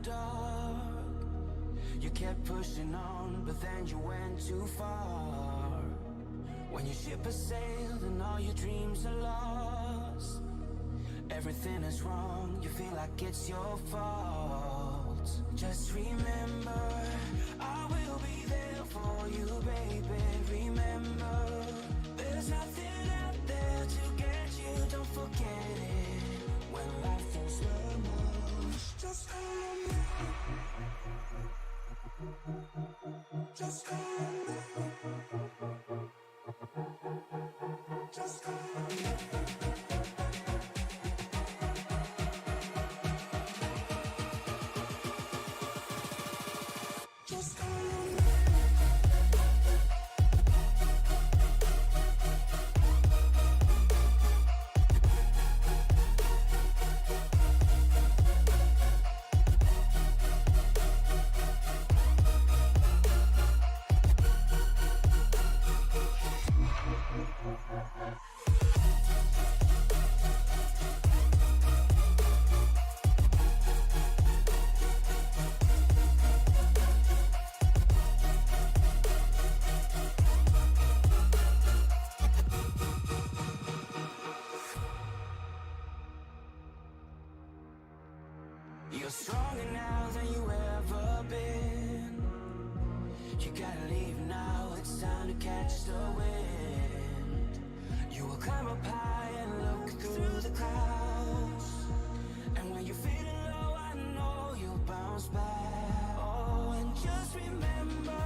dark. You kept pushing on, but then you went too far. When your ship has sailed and all your dreams are lost, everything is wrong, you feel like it's your fault. Just remember, I will be there for you, baby. Remember, there's nothing out there to get you, don't forget it. When life goes lemons, just call on me. Just call on me. Just call on me. Just call on me. You're stronger now than you ever been. You gotta leave now, it's time to catch the wind. You will climb up high and look through the clouds. And when you're feeling low, I know you'll bounce back. Oh, and just remember,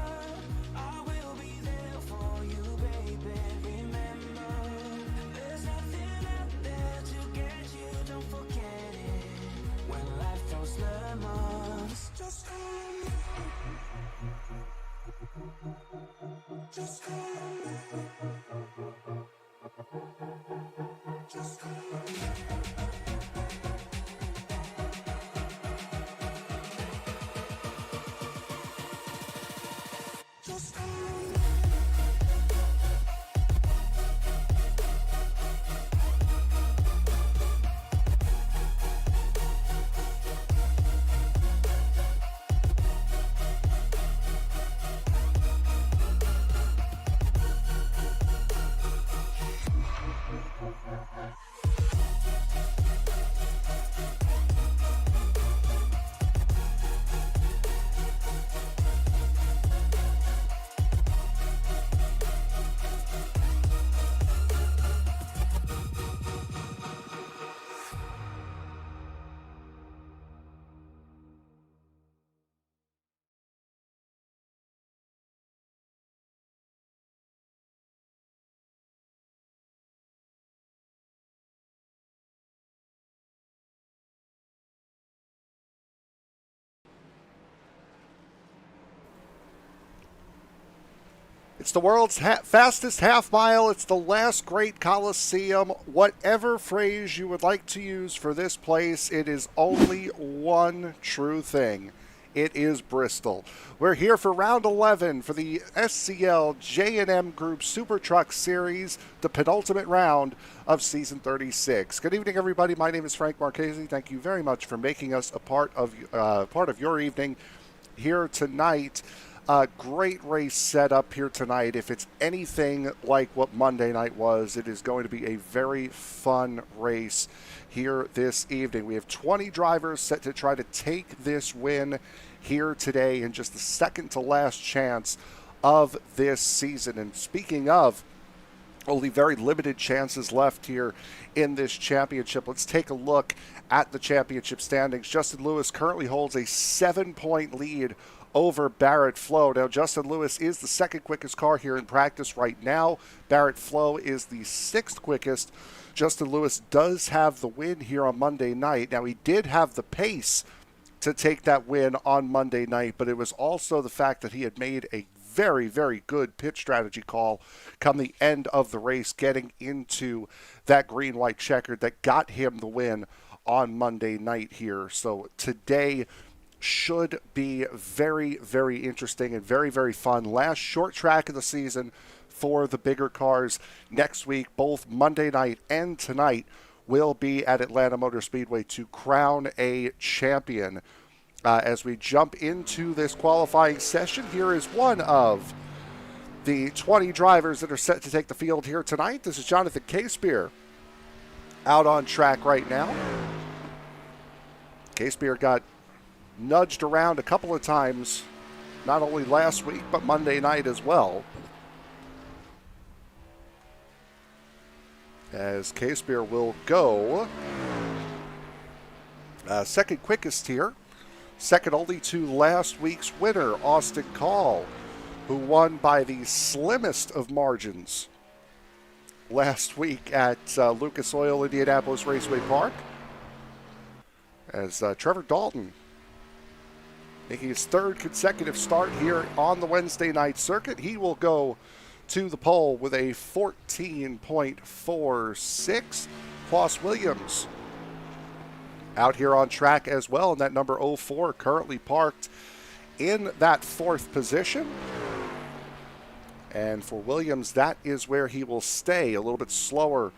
I will be there for you, baby. Remember, there's nothing out there to get you, don't forget it. When life throws lemons, just call on me. Just call on me. Just call on me. Just call on me. It's the world's fastest half mile. It's the last great Coliseum. Whatever phrase you would like to use for this place, it is only one true thing. It is Bristol. We're here for round 11 for the SCL J&M Group SuperTruck Series, the penultimate round of Season 36. Good evening, everybody. My name is Frank Marchese. Thank you very much for making us a part of your evening here tonight. Great race set up here tonight. If it's anything like what Monday night was, it is going to be a very fun race here this evening. We have 20 drivers set to try to take this win here today in just the second to last chance of this season. And speaking of only very limited chances left here in this championship, let's take a look at the championship standings. Justin Lewis currently holds a 7-point lead over Barrett Flowe. Now, Justin Lewis is the second quickest car here in practice right now. Barrett Flowe is the sixth quickest. Justin Lewis does have the win here on Monday night. Now, he did have the pace to take that win on Monday night, but it was also the fact that he had made a very, very good pit strategy call come the end of the race, getting into that green-white checkered that got him the win on Monday night here. So today should be very, very interesting and very, very fun. Last short track of the season for the bigger cars. Next week, both Monday night and tonight will be at Atlanta Motor Speedway to crown a champion. As we jump into this qualifying session, here is one of the 20 drivers that are set to take the field here tonight. This is Jonathan Casebeer out on track right now. Casebeer got nudged around a couple of times, not only last week, but Monday night as well. As Casebeer will go second quickest here. Second only to last week's winner, Austin Call, who won by the slimmest of margins last week at Lucas Oil Indianapolis Raceway Park. As Trevor Dalton making his third consecutive start here on the Wednesday night circuit. He will go to the pole with a 14.46. Klaus Williams out here on track as well, and that number 04 currently parked in that fourth position. And for Williams, that is where he will stay, a little bit slower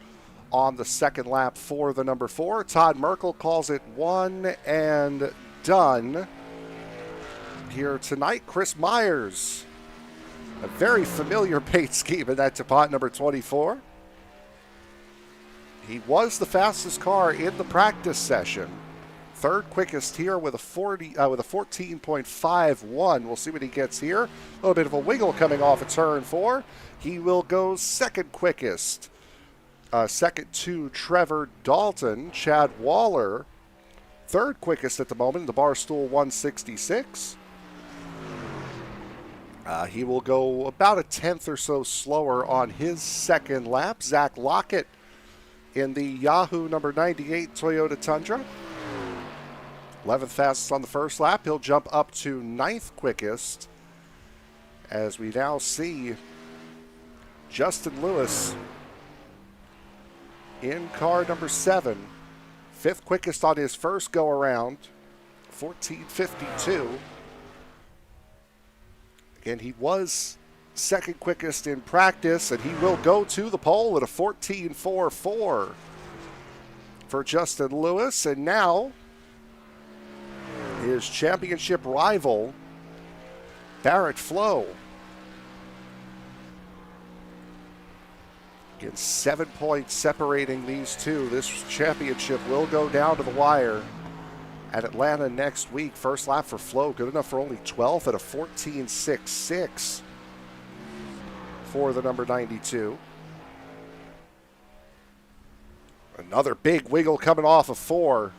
on the second lap for the number 4. Todd Merkel calls it one and done here tonight. Chris Myers, a very familiar paint scheme in that DuPont number 24. He was the fastest car in the practice session. Third quickest here with a 14.51. We'll see what he gets here. A little bit of a wiggle coming off of turn 4. He will go second quickest. Second to Trevor Dalton. Chad Waller, third quickest at the moment, the Barstool 166. He will go about a tenth or so slower on his second lap. Zach Lockett in the Yahoo number 98 Toyota Tundra. 11th fastest on the first lap. He'll jump up to 9th quickest as we now see Justin Lewis in car number 7. 5th quickest on his first go around. 14.52. Again, he was second quickest in practice, and he will go to the pole at a 14.44 for Justin Lewis. And now his championship rival, Barrett Flowe. Again, 7 points separating these two. This championship will go down to the wire at Atlanta next week. First lap for Flowe, good enough for only 12th at a 14.66 for the number 92. Another big wiggle coming off of 4.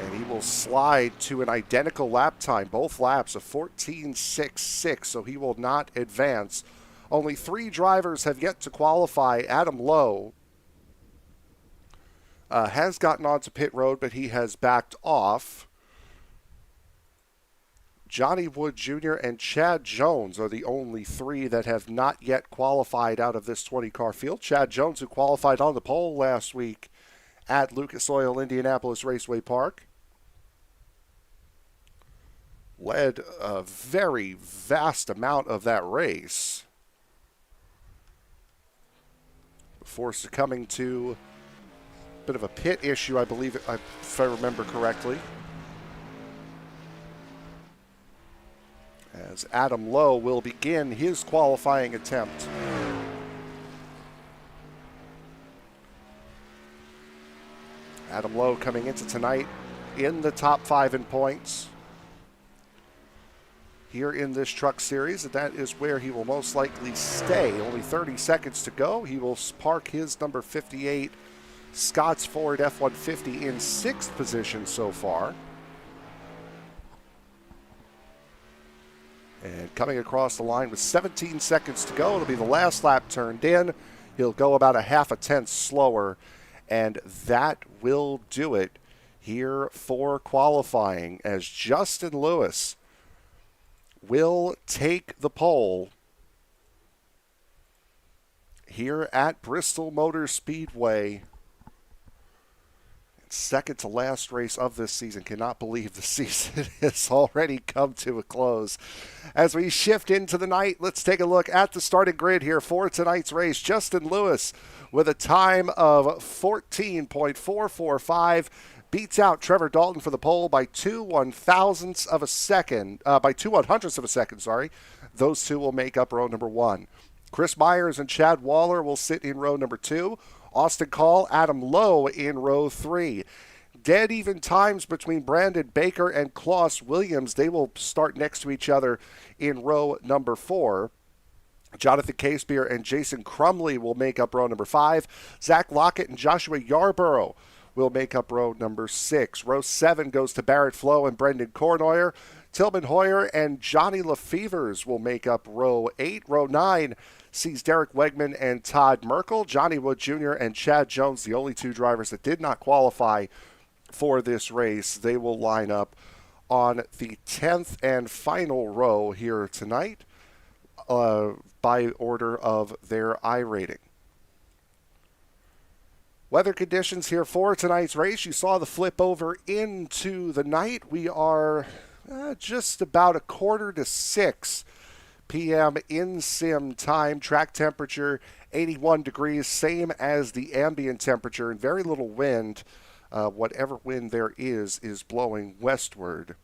And he will slide to an identical lap time, both laps of 14.66, so he will not advance. Only 3 drivers have yet to qualify. Adam Lowe has gotten onto pit road, but he has backed off. Johnny Wood Jr. and Chad Jones are the only 3 that have not yet qualified out of this 20-car field. Chad Jones, who qualified on the pole last week at Lucas Oil Indianapolis Raceway Park, led a very vast amount of that race before succumbing to a bit of a pit issue, I believe, if I remember correctly. As Adam Lowe will begin his qualifying attempt. Adam Lowe coming into tonight in the top 5 in points here in this truck series, and that is where he will most likely stay. Only 30 seconds to go. He will park his number 58 Scott's Ford F-150 in 6th position so far. And coming across the line with 17 seconds to go, it'll be the last lap turned in. He'll go about a half a tenth slower, and that will do it here for qualifying, as Justin Lewis will take the pole here at Bristol Motor Speedway. Second to last race of this season. Cannot believe the season has already come to a close. As we shift into the night, let's take a look at the starting grid here for tonight's race. Justin Lewis with a time of 14.445. beats out Trevor Dalton for the pole by 2/100ths of a second. Those two will make up row number 1. Chris Myers and Chad Waller will sit in row number 2. Austin Call, Adam Lowe in row 3. Dead even times between Brandon Baker and Klaus Williams. They will start next to each other in row number 4. Jonathan Casebeer and Jason Crumley will make up row number 5. Zach Lockett and Joshua Yarborough will make up row number 6. Row 7 goes to Barrett Flowe and Brendan Kornoyer. Tillman Hoyer and Johnny LaFevers will make up row 8. Row 9 sees Derek Wegman and Todd Merkel. Johnny Wood Jr. and Chad Jones, the only 2 drivers that did not qualify for this race. They will line up on the 10th and final row here tonight by order of their iRating. Weather conditions here for tonight's race. You saw the flip over into the night. We are just about 5:45 p.m. in sim time. Track temperature 81 degrees, same as the ambient temperature, and very little wind. Whatever wind there is blowing westward.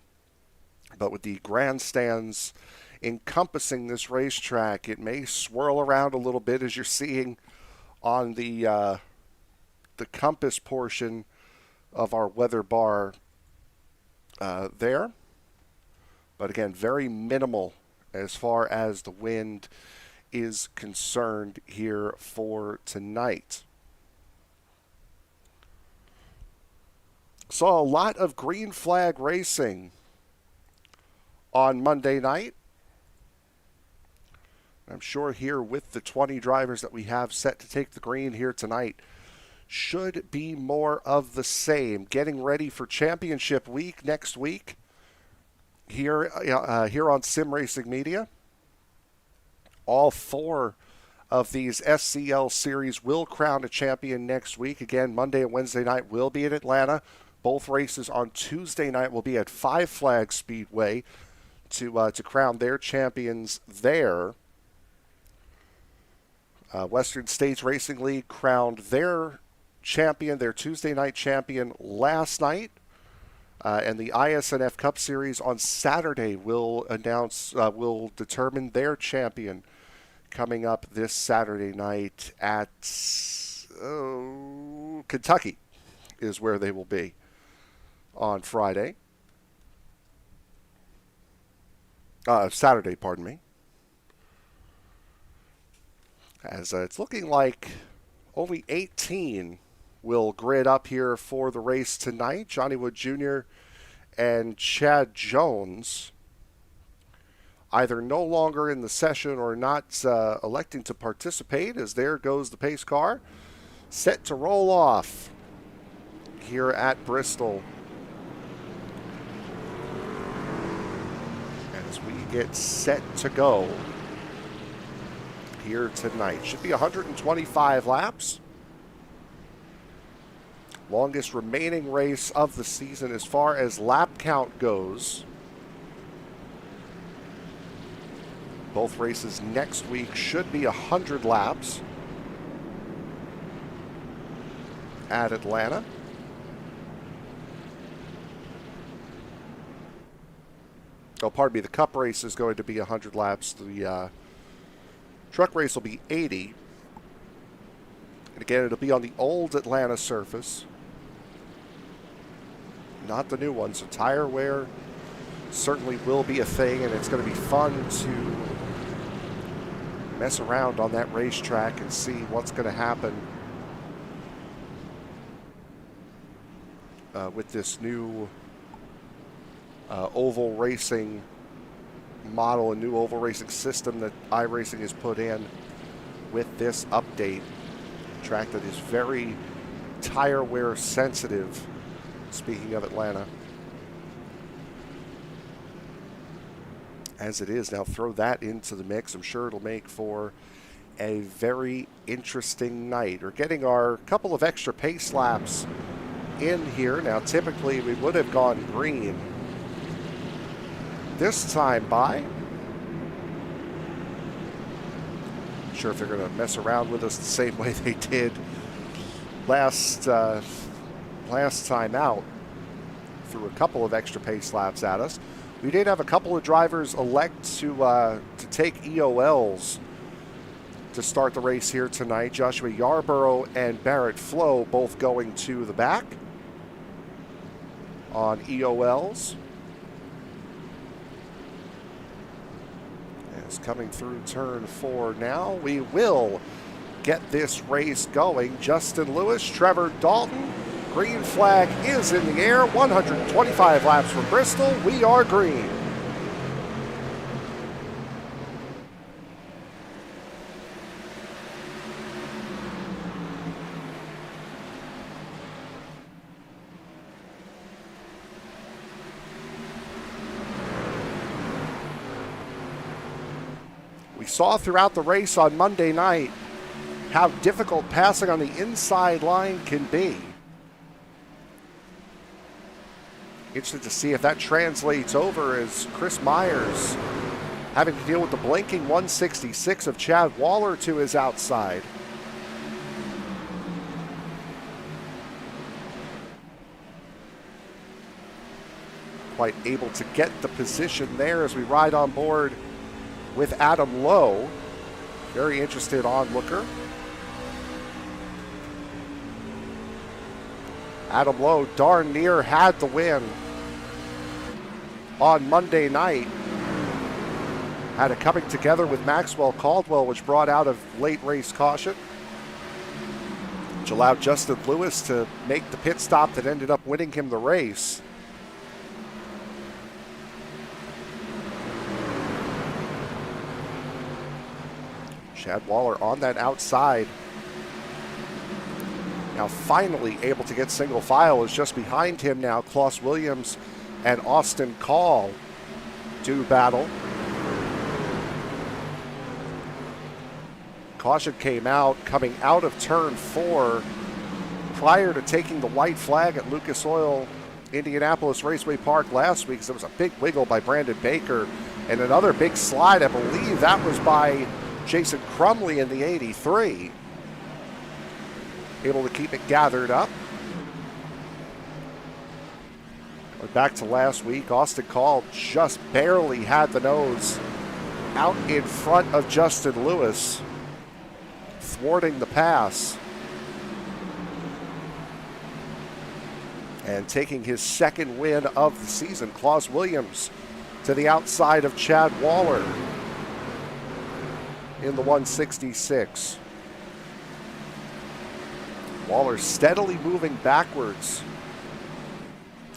But with the grandstands encompassing this racetrack, it may swirl around a little bit, as you're seeing on the compass portion of our weather bar there. But again, very minimal as far as the wind is concerned here for tonight. Saw a lot of green flag racing on Monday night. I'm sure here with the 20 drivers that we have set to take the green here tonight should be more of the same. Getting ready for championship week next week here on Sim Racing Media. All 4 of these SCL series will crown a champion next week. Again, Monday and Wednesday night will be in Atlanta. Both races on Tuesday night will be at Five Flags Speedway to crown their champions there. Western States Racing League crowned their champion, their Tuesday night champion last night. And the ISNF Cup Series on Saturday will determine their champion coming up this Saturday night at Kentucky is where they will be on Friday. Saturday, pardon me. As it's looking like only 18 will grid up here for the race tonight. Johnny Wood Jr. and Chad Jones either no longer in the session or not electing to participate, as there goes the pace car set to roll off here at Bristol as we get set to go here tonight. Should be 125 laps. Longest remaining race of the season as far as lap count goes. Both races next week should be 100 laps at Atlanta. Oh, pardon me, the Cup race is going to be 100 laps. The truck race will be 80. And again, it'll be on the old Atlanta surface, not the new one. So tire wear certainly will be a thing, and it's going to be fun to mess around on that racetrack and see what's going to happen with this new oval racing model, a new oval racing system that iRacing has put in with this update. A track that is very tire wear sensitive, speaking of Atlanta. As it is now, throw that into the mix. I'm sure it'll make for a very interesting night. We're getting our couple of extra pace laps in here. Now, typically we would have gone green this time by. Not sure if they're going to mess around with us the same way they did last time out. threw a couple of extra pace laps at us. We did have a couple of drivers elect to take EOLs to start the race here tonight. Joshua Yarborough and Barrett Flowe both going to the back on EOLs. As coming through turn 4 now, we will get this race going. Justin Lewis, Trevor Dalton. Green flag is in the air. 125 laps from Bristol. We are green. We saw throughout the race on Monday night how difficult passing on the inside line can be. Interested to see if that translates over as Chris Myers having to deal with the blinking 166 of Chad Waller to his outside. Quite able to get the position there as we ride on board with Adam Lowe. Very interested onlooker. Adam Lowe darn near had the win on Monday night. Had it coming together with Maxwell Caldwell, which brought out a late race caution, which allowed Justin Lewis to make the pit stop that ended up winning him the race. Chad Waller on that outside. Now finally able to get single file is just behind him now. Klaus Williams and Austin Call do battle. Caution came out coming out of turn 4 prior to taking the white flag at Lucas Oil Indianapolis Raceway Park last week. So there was a big wiggle by Brandon Baker and another big slide. I believe that was by Jason Crumley in the 83. Able to keep it gathered up. Back to last week, Austin Call just barely had the nose out in front of Justin Lewis, thwarting the pass. And taking his second win of the season, Klaus Williams to the outside of Chad Waller in the 166. Waller steadily moving backwards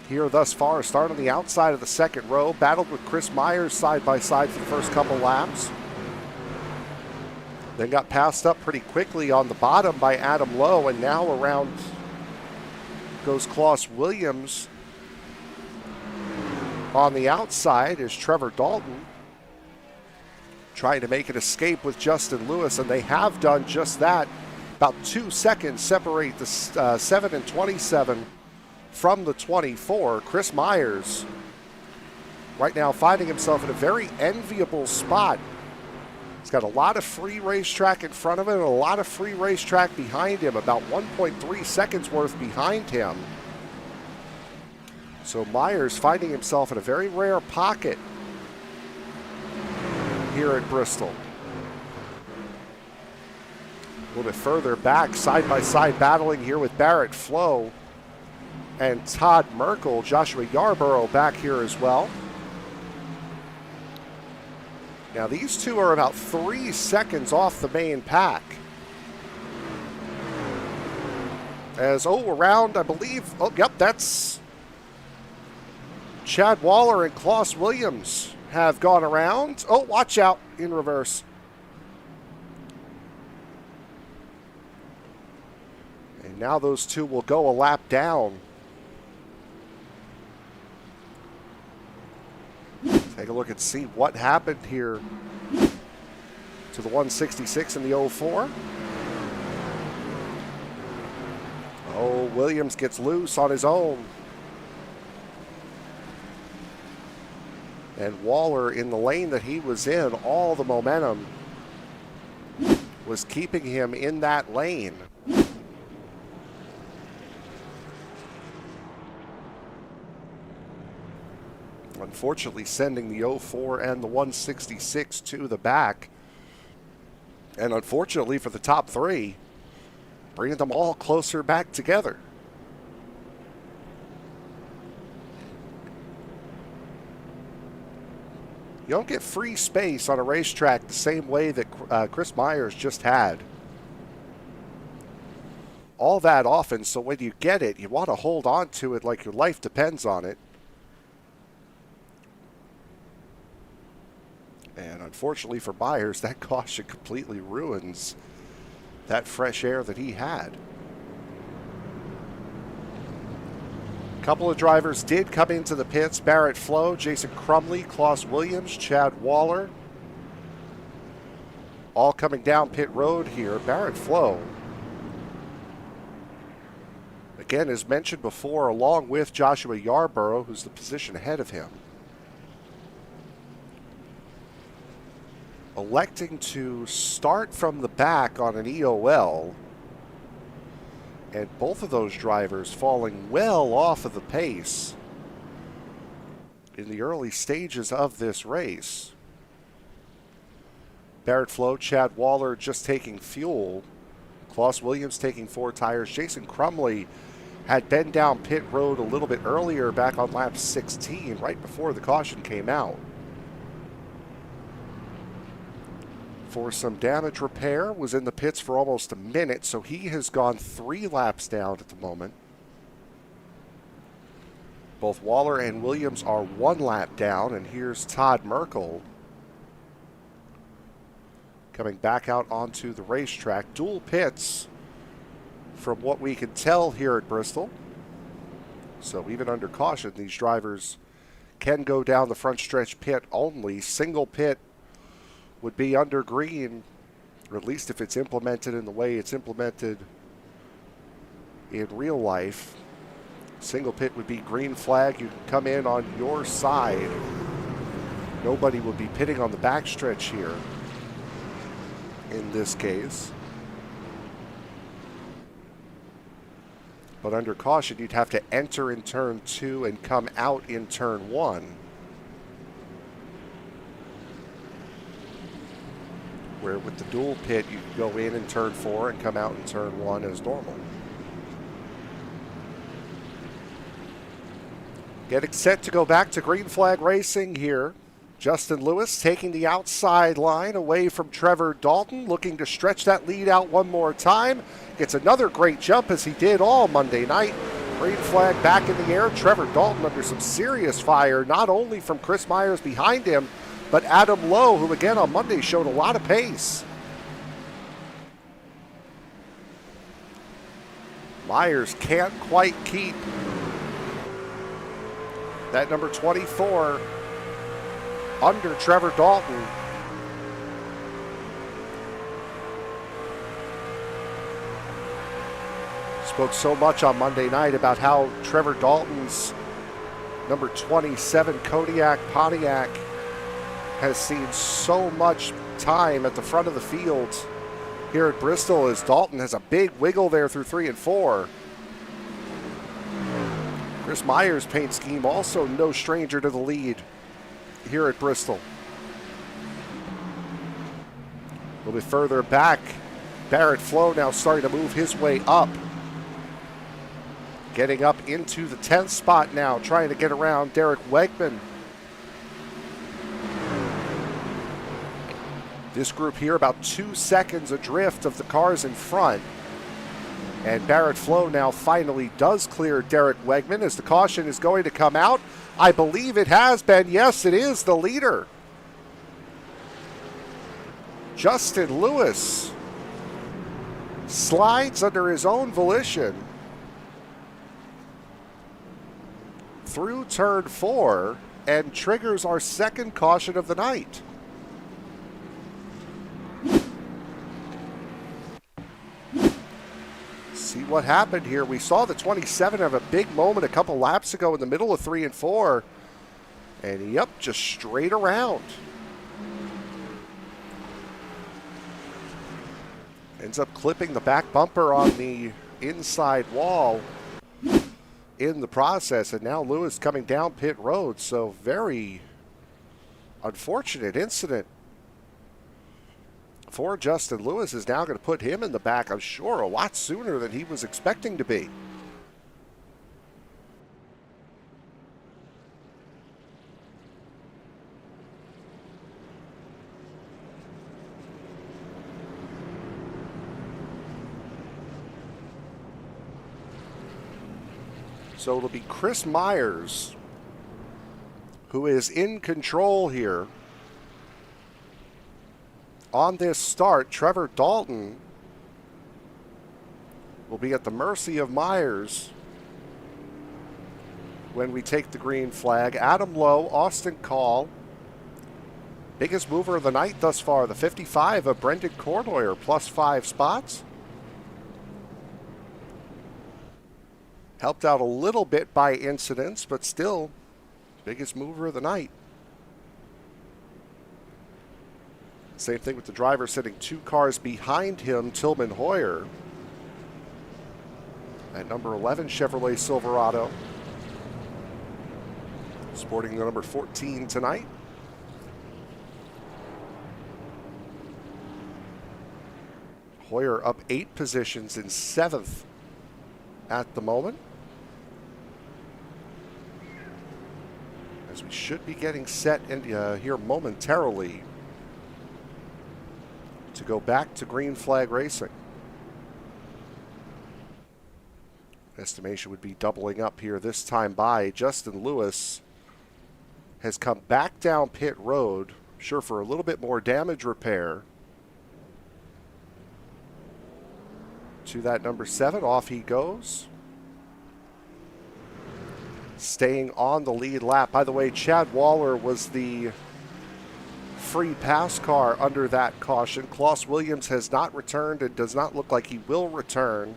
here thus far. Started on the outside of the second row, battled with Chris Myers side by side for the first couple laps. Then got passed up pretty quickly on the bottom by Adam Lowe, and now around goes Klaus Williams. On the outside is Trevor Dalton, trying to make an escape with Justin Lewis, and they have done just that. About 2 seconds separate the 7 and 27 from the 24. Chris Myers right now finding himself in a very enviable spot. He's got a lot of free racetrack in front of him and a lot of free racetrack behind him, about 1.3 seconds worth behind him. So Myers finding himself in a very rare pocket here at Bristol. A little bit further back, side-by-side battling here with Barrett Flowe and Todd Merkel. Joshua Yarborough back here as well. Now these two are about 3 seconds off the main pack. As, around, I believe, that's Chad Waller and Klaus Williams have gone around. Oh, watch out, in reverse. And now those two will go a lap down. Take a look and see what happened here to the 166 and the 04. Oh, Williams gets loose on his own. And Waller, in the lane that he was in, all the momentum was keeping him in that lane. unfortunately sending the 04 and the 166 to the back. And unfortunately for the top three, bringing them all closer back together. You don't get free space on a racetrack the same way that Chris Myers just had all that often, so when you get it, you want to hold on to it like your life depends on it. And unfortunately for Myers, that caution completely ruins that fresh air that he had. A couple of drivers did come into the pits. Barrett Flowe, Jason Crumley, Klaus Williams, Chad Waller. All coming down pit road here. Barrett Flowe, again, as mentioned before, along with Joshua Yarborough, who's the position ahead of him, electing to start from the back on an EOL, and both of those drivers falling well off of the pace in the early stages of this race. Barrett Flowe, Chad Waller just taking fuel. Klaus Williams taking 4 tires. Jason Crumley had been down pit road a little bit earlier back on lap 16, right before the caution came out, for some damage repair. Was in the pits for almost a minute, so he has gone 3 laps down at the moment. Both Waller and Williams are 1 lap down, and here's Todd Merkel coming back out onto the racetrack. Dual pits from what we can tell here at Bristol. So even under caution, these drivers can go down the front stretch pit only. Single pit would be under green, or at least if it's implemented in the way it's implemented in real life. Single pit would be green flag. You can come in on your side. Nobody would be pitting on the backstretch here in this case. But under caution, you'd have to enter in turn 2 and come out in turn 1. Where with the dual pit, you can go in turn 4 and come out in turn 1 as normal. Getting set to go back to green flag racing here. Justin Lewis taking the outside line away from Trevor Dalton, looking to stretch that lead out one more time. Gets another great jump as he did all Monday night. Green flag back in the air. Trevor Dalton under some serious fire, not only from Chris Myers behind him, but Adam Lowe, who again on Monday showed a lot of pace. Myers can't quite keep that number 24 under Trevor Dalton. Spoke so much on Monday night about how Trevor Dalton's number 27 Kodiak Pontiac has seen so much time at the front of the field here at Bristol, as Dalton has a big wiggle there through 3 and 4. Chris Myers' paint scheme also no stranger to the lead here at Bristol. A little bit further back, Barrett Flowe now starting to move his way up. Getting up into the 10th spot now, trying to get around Derek Wegman. This group here about 2 seconds adrift of the cars in front. And Barrett Flowe now finally does clear Derek Wegman as the caution is going to come out. I believe it has been. Yes, it is the leader. Justin Lewis slides under his own volition through turn 4 and triggers our second caution of the night. See what happened here. We saw the 27 have a big moment a couple laps ago in the middle of 3 and 4. And yep, just straight around. Ends up clipping the back bumper on the inside wall in the process. And now Lewis coming down pit road. So very unfortunate incident for Justin Lewis is now going to put him in the back, I'm sure, a lot sooner than he was expecting to be. So it'll be Chris Myers who is in control here on this start. Trevor Dalton will be at the mercy of Myers when we take the green flag. Adam Lowe, Austin Call, biggest mover of the night thus far, the 55 of Brendan Cordoyer, plus 5 spots. Helped out a little bit by incidents, but still, biggest mover of the night. Same thing with the driver sitting 2 cars behind him, Tillman Hoyer. At number 11 Chevrolet Silverado. Sporting the number 14 tonight. Hoyer up 8 positions in 7th at the moment. As we should be getting set in here momentarily to go back to green flag racing. Estimation would be doubling up here this time by. Justin Lewis has come back down pit road, sure, for a little bit more damage repair. To that number 7, off he goes. Staying on the lead lap. By the way, Chad Waller was the free pass car under that caution. Klaus Williams has not returned and does not look like he will return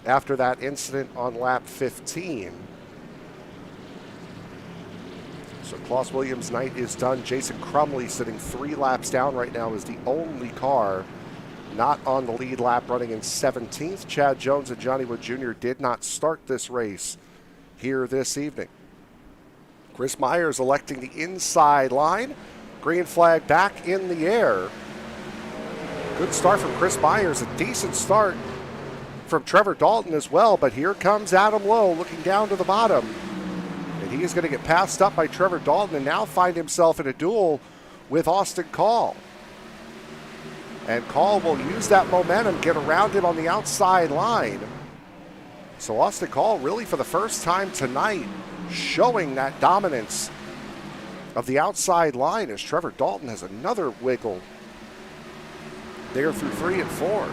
after that incident on lap 15. So Klaus Williams' night is done. Jason Crumley, sitting 3 laps down right now, is the only car not on the lead lap, running in 17th. Chad Jones and Johnny Wood Jr. did not start this race here this evening. Chris Myers electing the inside line. Green flag back in the air. Good start from Chris Myers. A decent start from Trevor Dalton as well. But here comes Adam Lowe looking down to the bottom. And he is going to get passed up by Trevor Dalton and now find himself in a duel with Austin Call. And Call will use that momentum, get around him on the outside line. So Austin Call, really for the first time tonight, showing that dominance of the outside line as Trevor Dalton has another wiggle there through 3 and 4.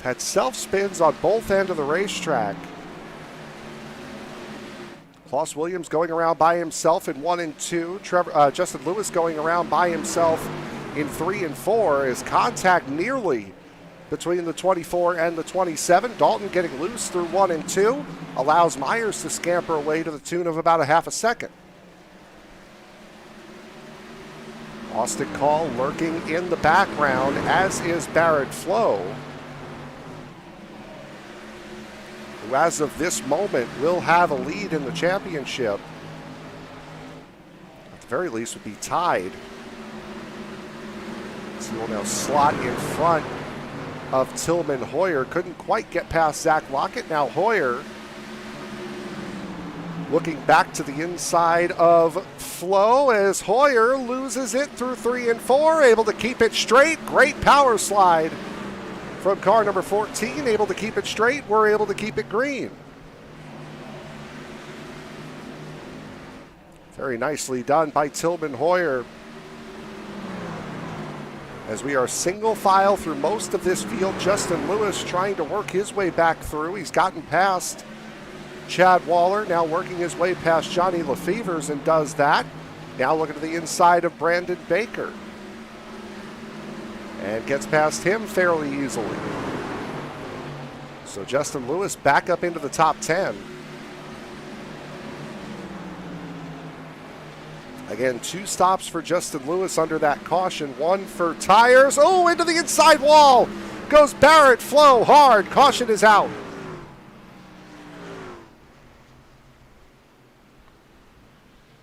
Had self-spins on both ends of the racetrack. Klaus Williams going around by himself in 1 and 2. Justin Lewis going around by himself in 3 and 4. Is contact nearly between the 24 and the 27. Dalton getting loose through 1 and 2. Allows Myers to scamper away to the tune of about a half a second. Austin Call lurking in the background, as is Barrett Flowe, who as of this moment will have a lead in the championship. At the very least would be tied. So he will now slot in front of Tillman Hoyer. Couldn't quite get past Zach Lockett. Now Hoyer looking back to the inside of Flowe as Hoyer loses it through 3 and 4. Able to keep it straight. Great power slide from car number 14, able to keep it straight. We're able to keep it green. Very nicely done by Tillman Hoyer. As we are single file through most of this field, Justin Lewis trying to work his way back through. He's gotten past Chad Waller, now working his way past Johnny Lefevers and does that. Now looking to the inside of Brandon Baker. And gets past him fairly easily. So Justin Lewis back up into the top 10. Again, 2 stops for Justin Lewis under that caution. 1 for tires. Oh, into the inside wall. goes Barrett Flowe hard. Caution is out.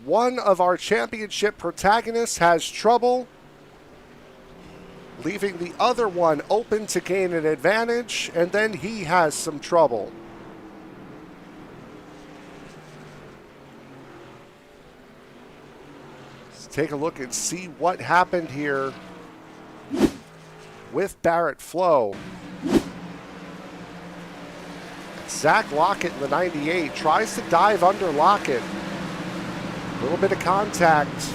One of our championship protagonists has trouble, leaving the other one open to gain an advantage, and then he has some trouble. Let's take a look and see what happened here with Barrett Flowe. Zach Lockett in the 98 tries to dive under Lockett. A little bit of contact.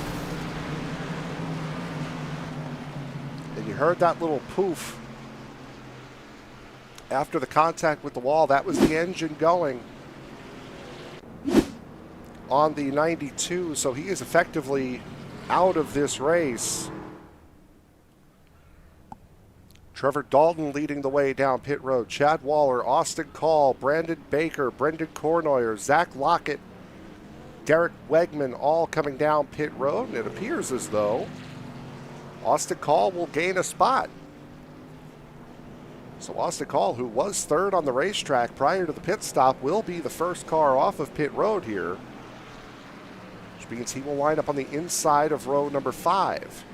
And you heard that little poof after the contact with the wall. That was the engine going on the 92, so he is effectively out of this race. Trevor Dalton leading the way down pit road. Chad Waller, Austin Call, Brandon Baker, Brendan Cornoyer, Zach Lockett, Derek Wegman all coming down pit road. And it appears as though Austin Call will gain a spot. So Austin Call, who was third on the racetrack prior to the pit stop, will be the first car off of pit road here, which means he will line up on the inside of row number 5.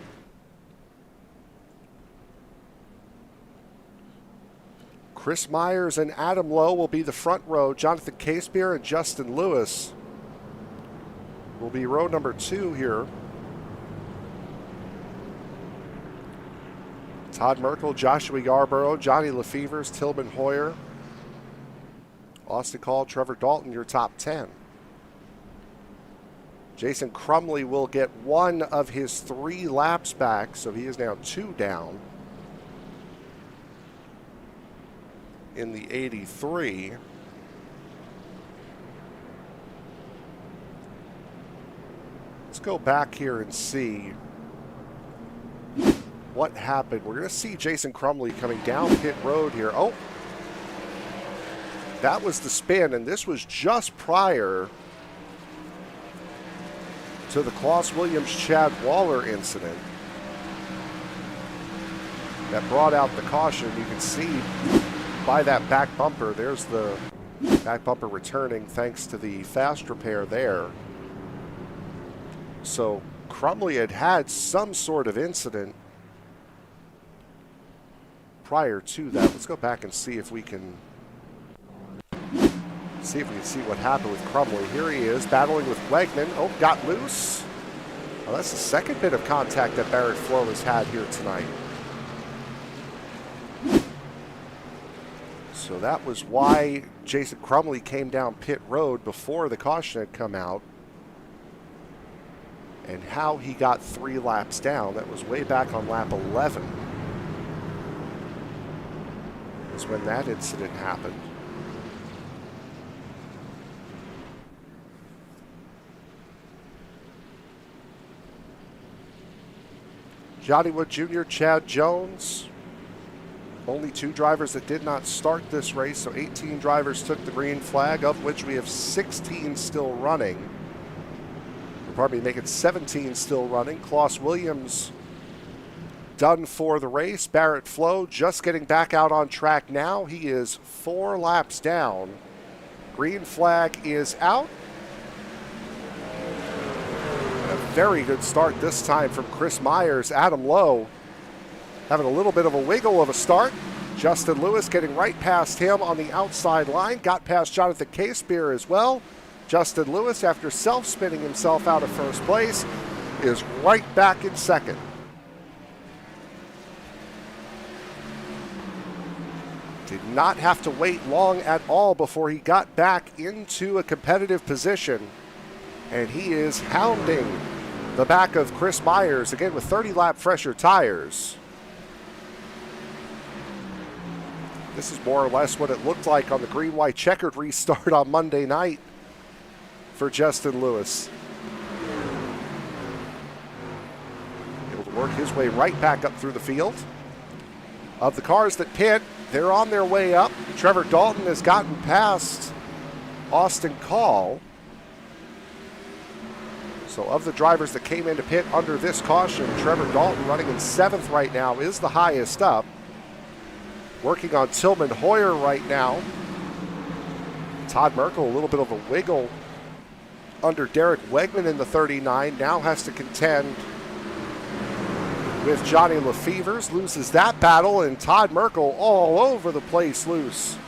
Chris Myers and Adam Lowe will be the front row. Jonathan Casebeer and Justin Lewis will be row number 2 here. Todd Merkel, Joshua Yarborough, Johnny Lefevers, Tillman Hoyer, Austin Call, Trevor Dalton, your top 10. Jason Crumley will get one of his 3 laps back, so he is now 2 down in the 83. Let's go back here and see what happened. We're going to see Jason Crumley coming down pit road here. Oh, that was the spin, and this was just prior to the Klaus Williams-Chad Waller incident that brought out the caution. You can see by that back bumper, there's the back bumper returning thanks to the fast repair there. So Crumley had had some sort of incident prior to that. Let's go back and see if we can see what happened with Crumley. Here he is battling with Wegman. Oh, got loose. Well, that's the second bit of contact that Barrett Flowe has had here tonight. So that was why Jason Crumley came down pit road before the caution had come out. And how he got 3 laps down, that was way back on lap 11. Is when that incident happened. Johnny Wood Jr., Chad Jones. Only 2 drivers that did not start this race, so 18 drivers took the green flag, of which we have 16 still running. Pardon me, make it 17 still running. Klaus Williams done for the race. Barrett Flowe just getting back out on track now. He is 4 laps down. Green flag is out. A very good start this time from Chris Myers. Adam Lowe having a little bit of a wiggle of a start. Justin Lewis getting right past him on the outside line. Got past Jonathan Casebeer as well. Justin Lewis, after self-spinning himself out of first place, is right back in second. Did not have to wait long at all before he got back into a competitive position. And he is hounding the back of Chris Myers, again with 30-lap fresher tires. This is more or less what it looked like on the green-white-checkered restart on Monday night for Justin Lewis. Able to work his way right back up through the field. Of the cars that pit, they're on their way up. Trevor Dalton has gotten past Austin Call. So of the drivers that came into pit under this caution, Trevor Dalton, running in 7th right now, is the highest up. working on Tillman Hoyer right now. Todd Merkel, a little bit of a wiggle under Derek Wegman in the 39. Now has to contend with Johnny Lefevers. Loses that battle, and Todd Merkel all over the place loose.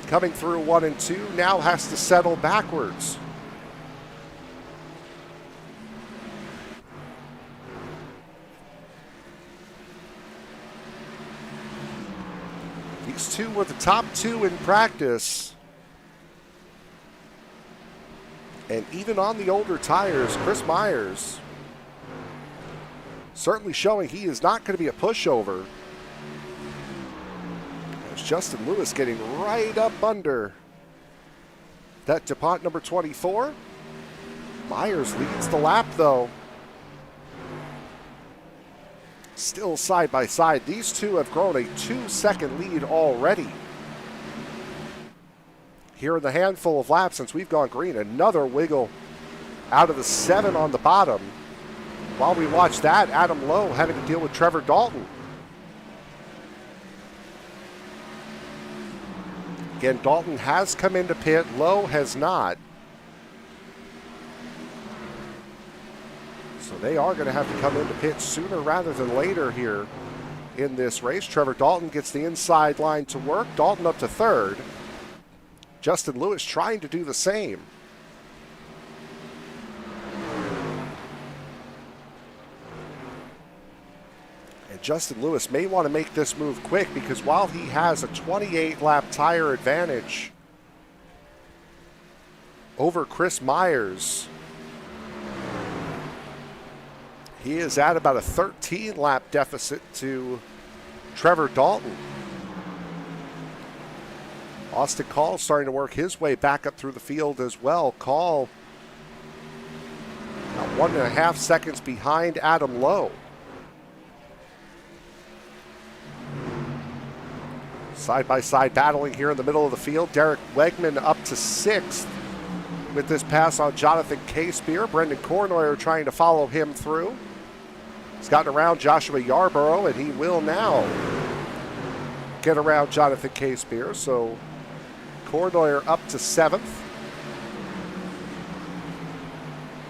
Coming through 1 and 2, now has to settle backwards. These two were the top 2 in practice. And even on the older tires, Chris Myers certainly showing he is not going to be a pushover. As Justin Lewis getting right up under that DuPont number 24. Myers leads the lap, though. Still side by side. These two have grown a 2-second lead already. Here in the handful of laps since we've gone green, another wiggle out of the 7 on the bottom. While we watch that, Adam Lowe having to deal with Trevor Dalton. Again, Dalton has come into pit, Lowe has not. So they are going to have to come into pit sooner rather than later here in this race. Trevor Dalton gets the inside line to work. Dalton up to 3rd. Justin Lewis trying to do the same. And Justin Lewis may want to make this move quick because while he has a 28-lap tire advantage over Chris Myers, he is at about a 13-lap deficit to Trevor Dalton. Austin Call starting to work his way back up through the field as well. Call about 1.5 seconds behind Adam Lowe. Side-by-side battling here in the middle of the field. Derek Wegman up to 6th with this pass on Jonathan K-Spear. Brendan Cornoyer trying to follow him through. He's gotten around Joshua Yarborough, and he will now get around Jonathan K-Spear. So Cornoyer up to 7th.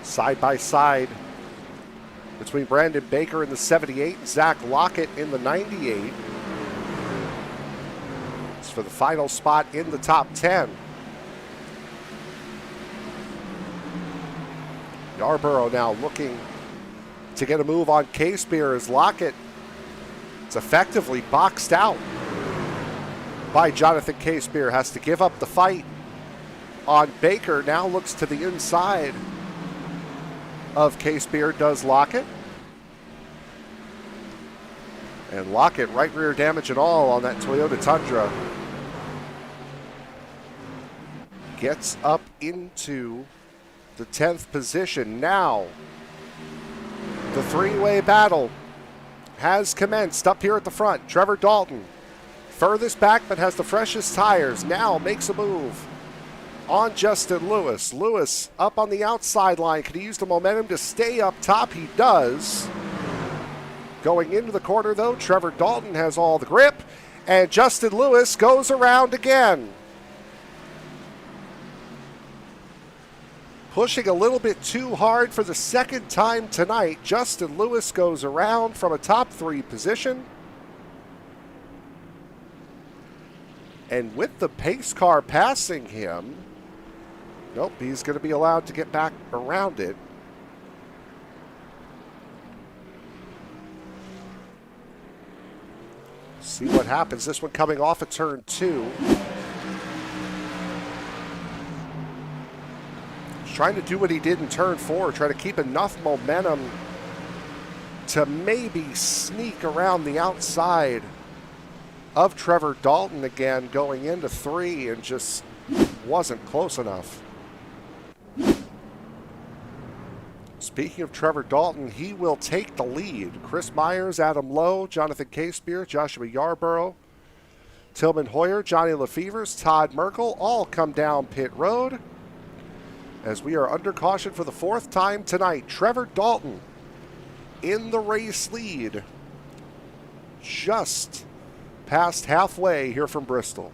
Side by side between Brandon Baker in the 78 and Zach Lockett in the 98. It's for the final spot in the top 10. Yarborough now looking to get a move on K-Spear as Lockett is effectively boxed out by Jonathan K-Spear. Has to give up the fight on Baker. Now looks to the inside of K-Spear, does Lockett. And Lockett, right rear damage and all on that Toyota Tundra. Gets up into the 10th position. Now the 3-way battle has commenced up here at the front. Trevor Dalton furthest back but has the freshest tires. Now makes a move on Justin Lewis. Lewis up on the outside line. Can he use the momentum to stay up top? He does. Going into the corner though, Trevor Dalton has all the grip, and Justin Lewis goes around again. Pushing a little bit too hard for the second time tonight. Justin Lewis goes around from a top 3 position. And with the pace car passing him, nope, he's going to be allowed to get back around it. See what happens. This one coming off of turn 2. He's trying to do what he did in turn 4, try to keep enough momentum to maybe sneak around the outside of Trevor Dalton again going into 3, and just wasn't close enough. Speaking of Trevor Dalton, he will take the lead. Chris Myers, Adam Lowe, Jonathan K-Spear, Joshua Yarborough, Tillman Hoyer, Johnny Lefevers, Todd Merkel all come down pit road as we are under caution for the 4th time tonight. Trevor Dalton in the race lead, just past halfway here from Bristol.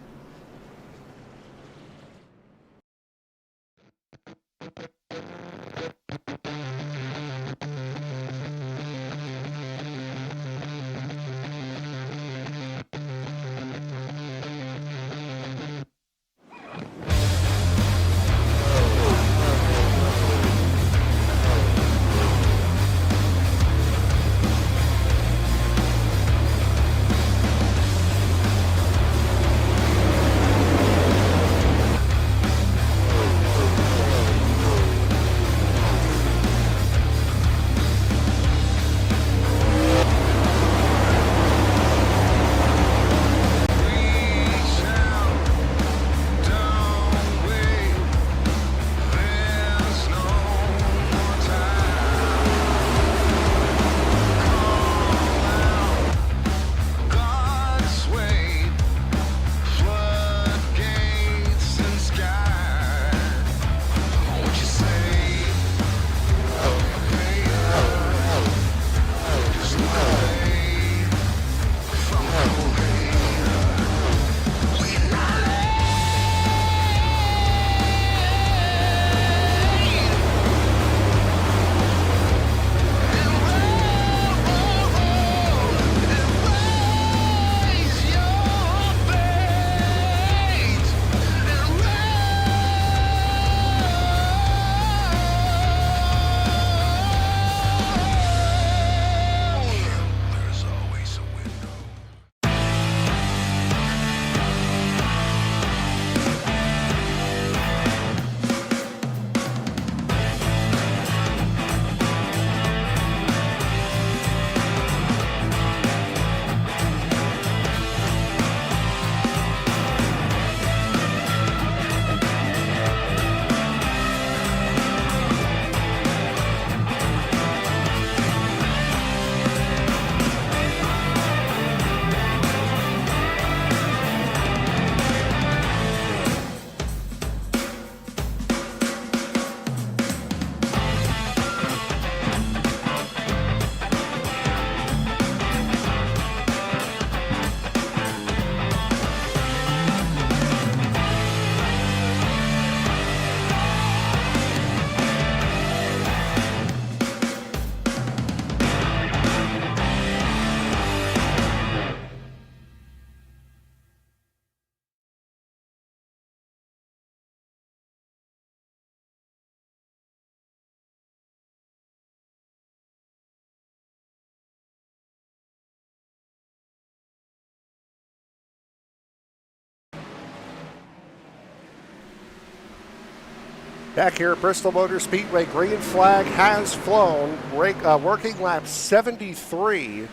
Back here at Bristol Motor Speedway, green flag has flown. Working lap 73.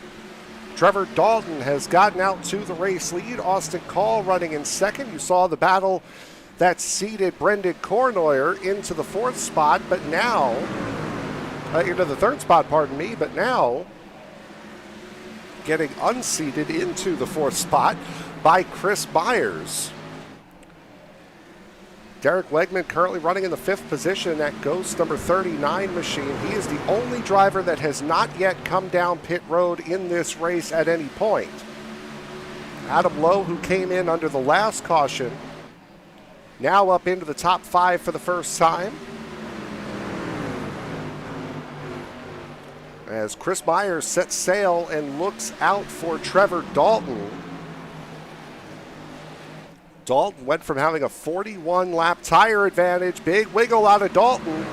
Trevor Dalton has gotten out to the race lead. Austin Call running in second. You saw the battle that seeded Brendan Cornoyer into the fourth spot, but now, into the third spot, pardon me, but now getting unseated into the fourth spot by Chris Myers. Derek Wegman currently running in the fifth position in that Ghost number 39 machine. He is the only driver that has not yet come down pit road in this race at any point. Adam Lowe, who came in under the last caution, now up into the top five for the first time. As Chris Myers sets sail and looks out for Trevor Dalton. Dalton went from having a 41-lap tire advantage, big wiggle out of Dalton,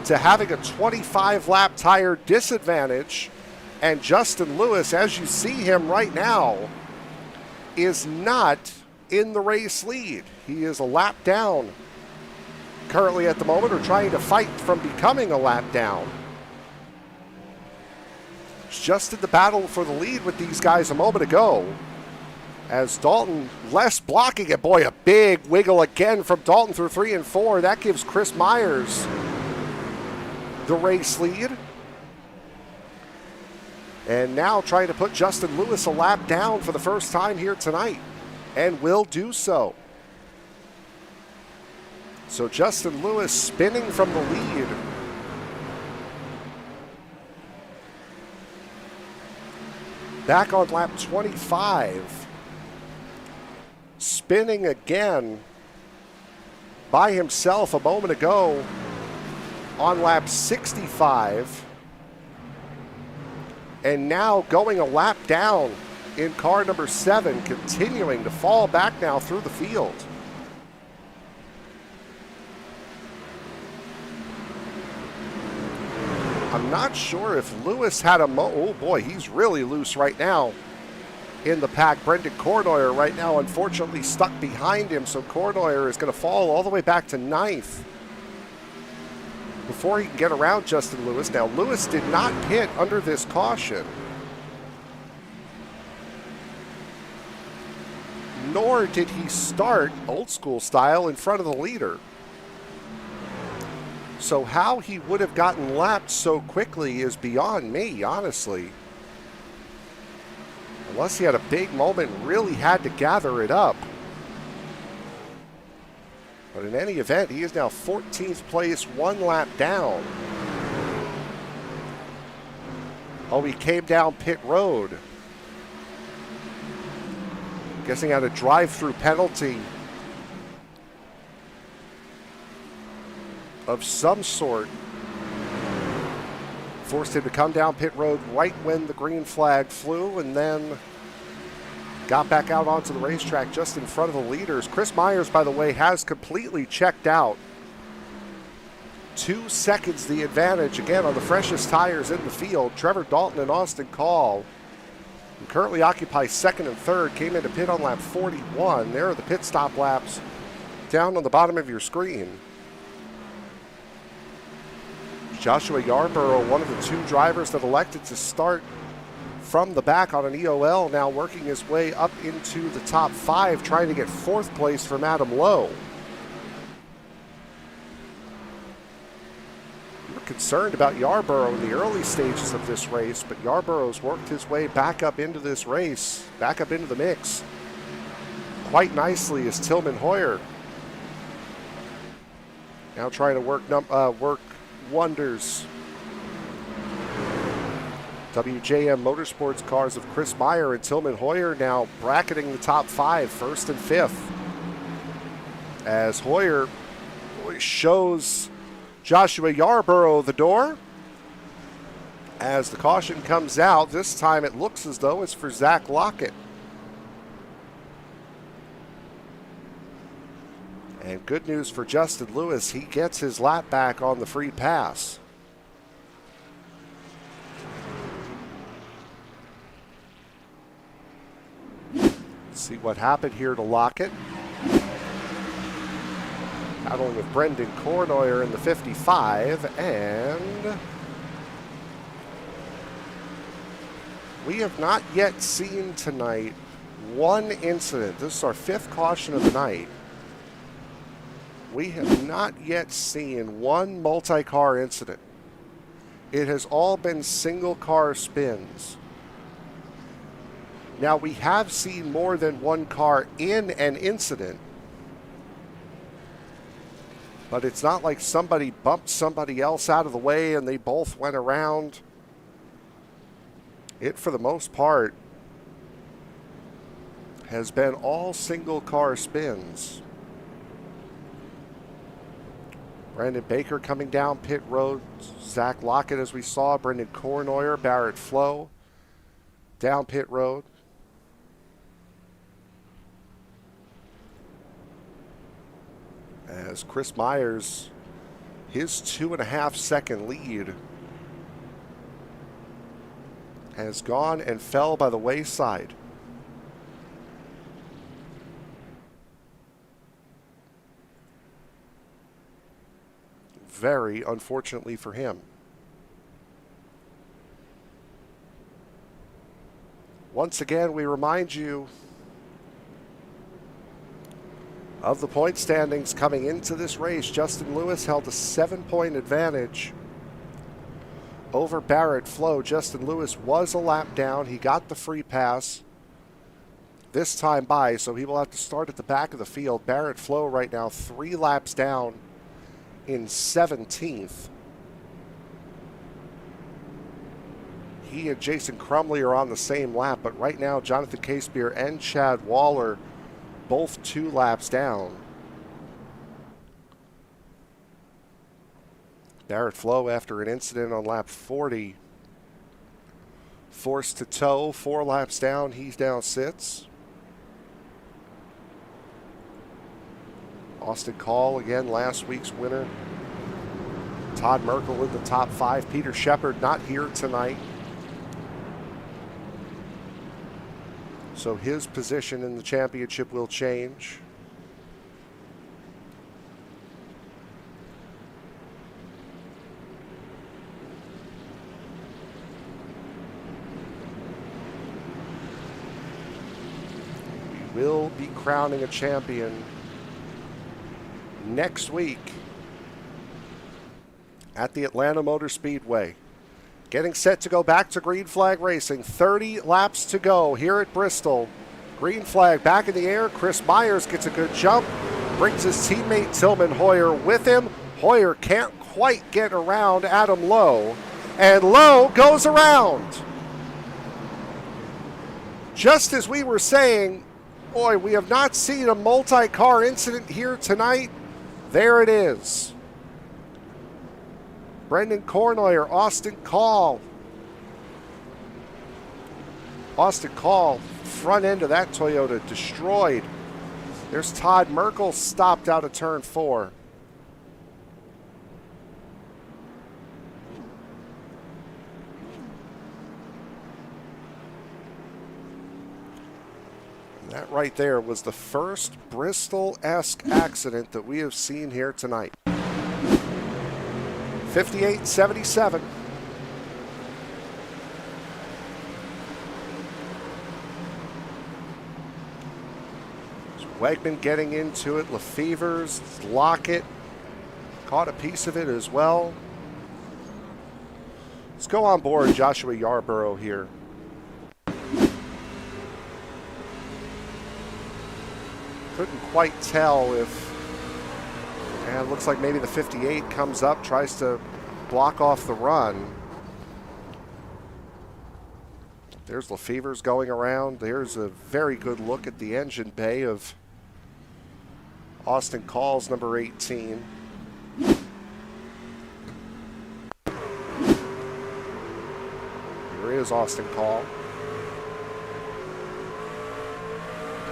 to having a 25-lap tire disadvantage. And Justin Lewis, as you see him right now, is not in the race lead. He is a lap down currently at the moment, or trying to fight from becoming a lap down. Just in the battle for the lead with these guys a moment ago. As Dalton less blocking it. Boy, a big wiggle again from Dalton through 3 and 4. That gives Chris Myers the race lead. And now trying to put Justin Lewis a lap down for the first time here tonight. And will do so. So Justin Lewis spinning from the lead. back on lap 25. Spinning again by himself a moment ago on lap 65. And now going a lap down in car number 7, continuing to fall back now through the field. I'm not sure if Lewis had a oh boy, he's really loose right now in the pack. Brendan Cornoyer right now unfortunately stuck behind him, so Cornoyer is going to fall all the way back to 9th before he can get around Justin Lewis. Now, Lewis did not pit under this caution, nor did he start old school style in front of the leader. So how he would have gotten lapped so quickly is beyond me, honestly. Unless he had a big moment and really had to gather it up. But in any event, he is now 14th place, 1 lap down. Oh, he came down pit road. Guessing had a drive-through penalty of some sort. Forced him to come down pit road right when the green flag flew, and then got back out onto the racetrack just in front of the leaders. Chris Myers, by the way, has completely checked out. 2 seconds the advantage, again, on the freshest tires in the field. Trevor Dalton and Austin Call, who currently occupy 2nd and 3rd, came into pit on lap 41. There are the pit stop laps down on the bottom of your screen. Joshua Yarborough, one of the 2 drivers that elected to start from the back on an EOL, now working his way up into the top 5, trying to get 4th place from Adam Lowe. We were concerned about Yarborough in the early stages of this race, but Yarborough's worked his way back up into this race, back up into the mix quite nicely as Tillman Hoyer now trying to work wonders. WJM Motorsports cars of Chris Meyer and Tillman Hoyer now bracketing the top 5, 1st and 5th. As Hoyer shows Joshua Yarborough the door. As the caution comes out, this time it looks as though it's for Zach Lockett. And good news for Justin Lewis, he gets his lap back on the free pass. Let's see what happened here to Lockett. Battling with Brendan Cornoyer in the 55, and we have not yet seen tonight one incident. This is our 5th caution of the night. We have not yet seen one multi-car incident. It has all been single-car spins. Now, we have seen more than one car in an incident, but it's not like somebody bumped somebody else out of the way and they both went around. It, for the most part, has been all single-car spins. Brandon Baker coming down pit road. Zach Lockett, as we saw. Brendan Cornoyer, Barrett Flowe down pit road. As Chris Myers, his 2.5 second lead has gone and fell by the wayside. Very unfortunately for him. Once again, we remind you of the point standings coming into this race. Justin Lewis held a 7-point advantage over Barrett Flowe. Justin Lewis was a lap down. He got the free pass this time by, so he will have to start at the back of the field. Barrett Flowe right now 3 laps down in 17th. he and Jason Crumley are on the same lap, but right now Jonathan Casebeer and Chad Waller both 2 laps down. Barrett Flowe, after an incident on lap 40, forced to tow, 4 laps down. He's down, sits. Austin Call, again, last week's winner. Todd Merkel in the top 5. Peter Shepard not here tonight, so his position in the championship will change. We will be crowning a champion next week at the Atlanta Motor Speedway. Getting set to go back to green flag racing. 30 laps to go here at Bristol. Green flag back in the air. Chris Myers gets a good jump. Brings his teammate Tillman Hoyer with him. Hoyer can't quite get around Adam Lowe. And Lowe goes around. Just as we were saying, boy, we have not seen a multi-car incident here tonight. There it is. Brendan Cornoyer, Austin Call. Austin Call, front end of that Toyota destroyed. There's Todd Merkel, stopped out of turn 4. And that right there was the first Bristol-esque accident that we have seen here tonight. 58-77. Wegman getting into it. Lefevre's, Lockett caught a piece of it as well. Let's go on board Joshua Yarborough here. Couldn't quite tell if, and it looks like maybe the 58 comes up, tries to block off the run. There's Lefevre's going around. There's a very good look at the engine bay of Austin Call's number 18. Here is Austin Call.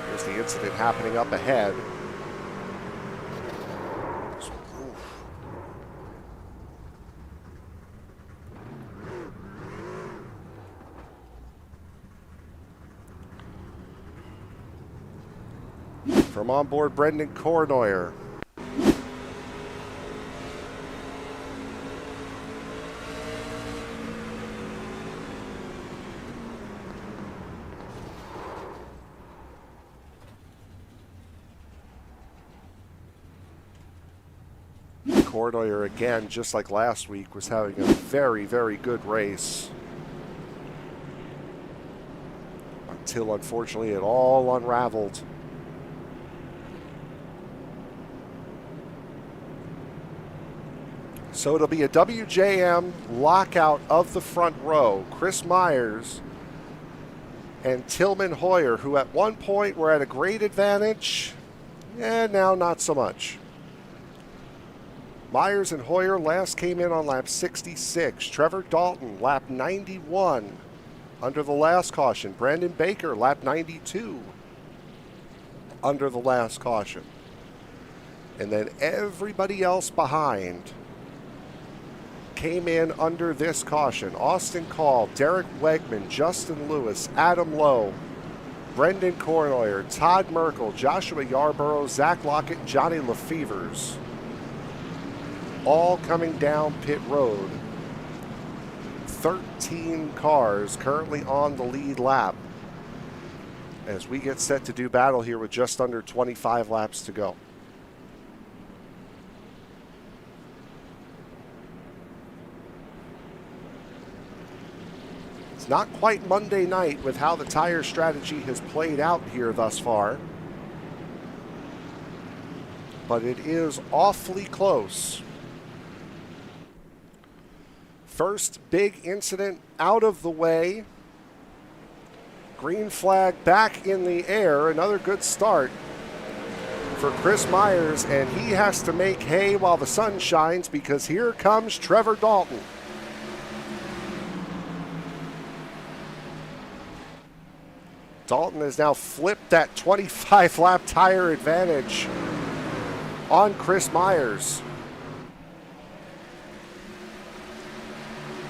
There's the incident happening up ahead. From on board, Brendan Cornoyer. Cornoyer, again, just like last week, was having a very, very good race. Until, unfortunately, it all unraveled. So it'll be a WJM lockout of the front row. Chris Myers and Tillman Hoyer, who at one point were at a great advantage, and now not so much. Myers and Hoyer last came in on lap 66. Trevor Dalton, lap 91 under the last caution. Brandon Baker, lap 92 under the last caution. And then everybody else behind came in under this caution. Austin Call, Derek Wegman, Justin Lewis, Adam Lowe, Brendan Cornoyer, Todd Merkel, Joshua Yarborough, Zach Lockett, Johnny Lefevre's, all coming down pit road. 13 cars currently on the lead lap as we get set to do battle here with just under 25 laps to go. Not quite Monday night with how the tire strategy has played out here thus far, but it is awfully close. First big incident out of the way. Green flag back in the air. Another good start for Chris Myers, and he has to make hay while the sun shines because here comes Trevor Dalton. Dalton has now flipped that 25-lap tire advantage on Chris Myers.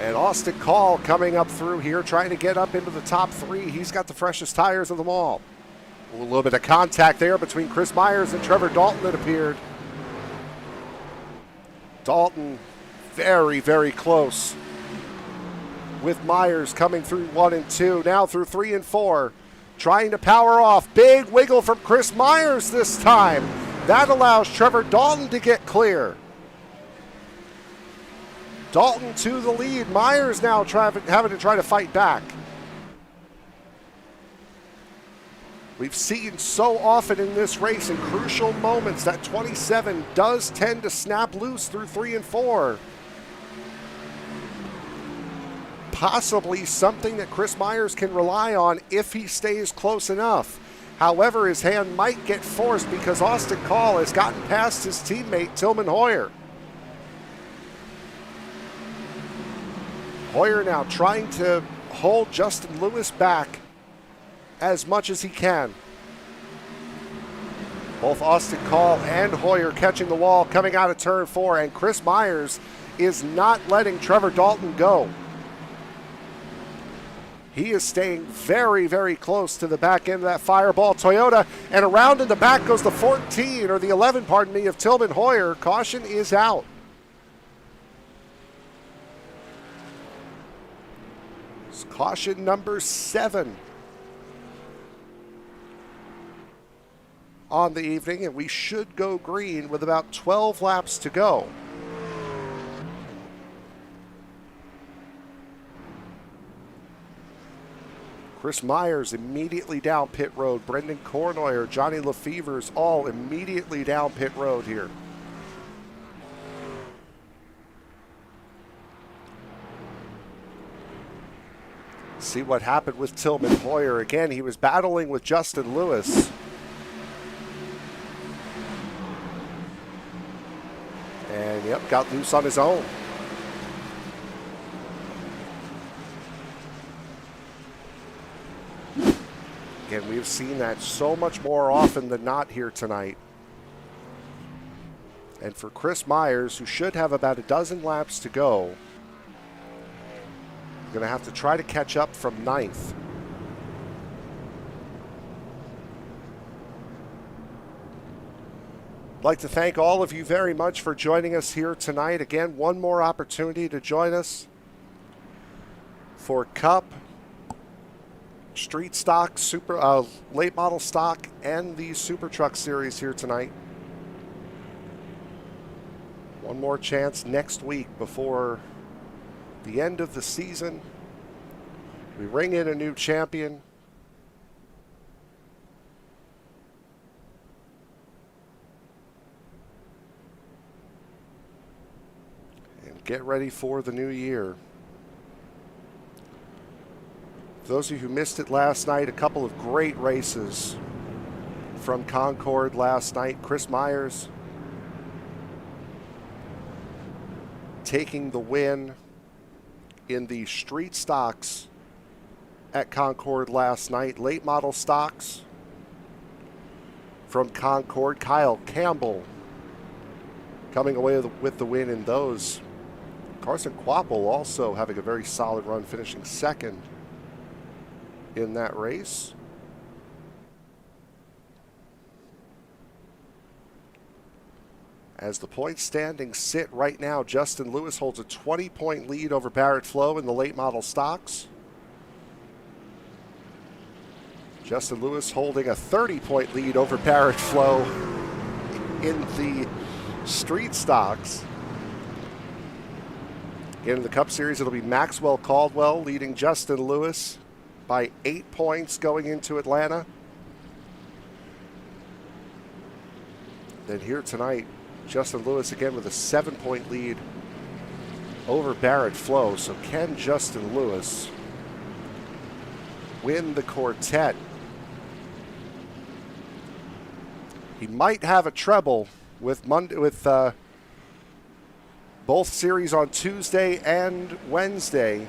And Austin Call coming up through here, trying to get up into the top three. He's got the freshest tires of them all. A little bit of contact there between Chris Myers and Trevor Dalton that appeared. Dalton very, very close with Myers coming through 1 and 2, now through 3 and 4. Trying to power off. Big wiggle from Chris Myers this time. That allows Trevor Dalton to get clear. Dalton to the lead. Myers now having to try to fight back. We've seen so often in this race in crucial moments that 27 does tend to snap loose through 3 and 4. Possibly something that Chris Myers can rely on if he stays close enough. However, his hand might get forced because Austin Call has gotten past his teammate Tillman Hoyer. Hoyer now trying to hold Justin Lewis back as much as he can. Both Austin Call and Hoyer catching the wall coming out of turn 4, and Chris Myers is not letting Trevor Dalton go. He is staying very, very close to the back end of that Fireball Toyota, and around in the back goes the 14, or the 11, pardon me, of Tillman Hoyer. Caution is out. It's caution number 7 on the evening, and we should go green with about 12 laps to go. Chris Myers immediately down pit road. Brendan Cornoyer, Johnny Lefevers all immediately down pit road here. See what happened with Tillman Hoyer. Again, he was battling with Justin Lewis. And yep, got loose on his own. Again, we've seen that so much more often than not here tonight. And for Chris Myers, who should have about a dozen laps to go, going to have to try to catch up from 9th. I'd like to thank all of you very much for joining us here tonight. Again, one more opportunity to join us for Cup, Street Stock, Late Model Stock, and the SuperTruck Series here tonight. One more chance next week before the end of the season. We ring in a new champion. And get ready for the new year. For those of you who missed it last night, a couple of great races from Concord last night. Chris Myers taking the win in the street stocks at Concord last night. Late model stocks from Concord. Kyle Campbell coming away with the win in those. Carson Quapple also having a very solid run, finishing second in that race. As the point standings sit right now, Justin Lewis holds a 20-point lead over Barrett Flowe in the late model stocks. Justin Lewis holding a 30-point lead over Barrett Flowe in the street stocks. Again, in the Cup Series, it'll be Maxwell Caldwell leading Justin Lewis by 8 points going into Atlanta. Then here tonight, Justin Lewis again with a 7-point lead over Barrett Flowe. So can Justin Lewis win the quartet? He might have a treble with both series on Tuesday and Wednesday.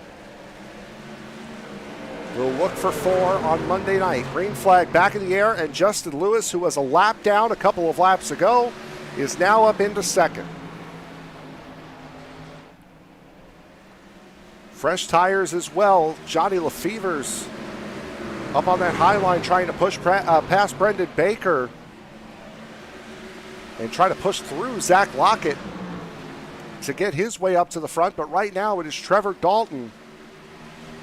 We'll look for 4 on Monday night. Green flag back in the air, and Justin Lewis, who was a lap down a couple of laps ago, is now up into second. Fresh tires as well. Johnny Lefever's up on that high line trying to push past Brendan Baker and try to push through Zach Lockett to get his way up to the front. But right now it is Trevor Dalton.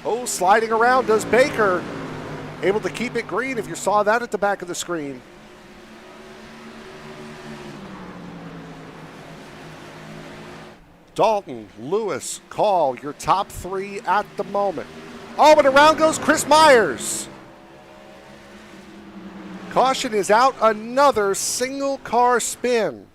Oh, sliding around does Baker. Able to keep it green if you saw that at the back of the screen. Dalton, Lewis, Call, your top 3 at the moment. Oh, and around goes Chris Myers. Caution is out, another single car spin.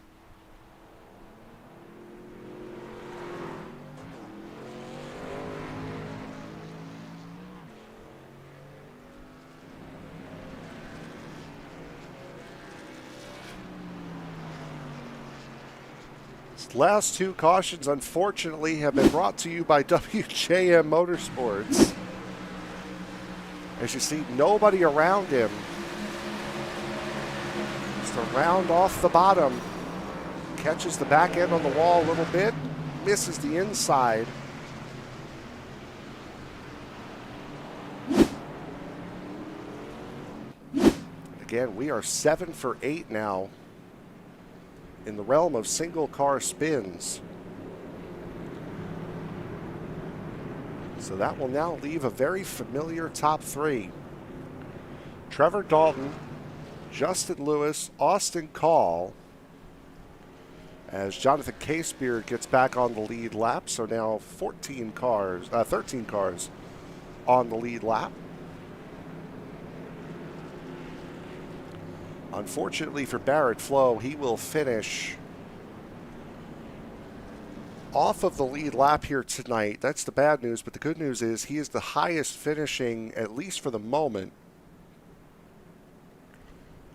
These last 2 cautions, unfortunately, have been brought to you by WJM Motorsports. As you see, nobody around him. Just around off the bottom. Catches the back end on the wall a little bit. Misses the inside. Again, we are 7 for 8 now in the realm of single car spins. So that will now leave a very familiar top 3. Trevor Dalton, Justin Lewis, Austin Call, as Jonathan Casebeard gets back on the lead lap. So now 13 cars on the lead lap. Unfortunately for Barrett Flowe, he will finish off of the lead lap here tonight. That's the bad news, but the good news is he is the highest finishing, at least for the moment,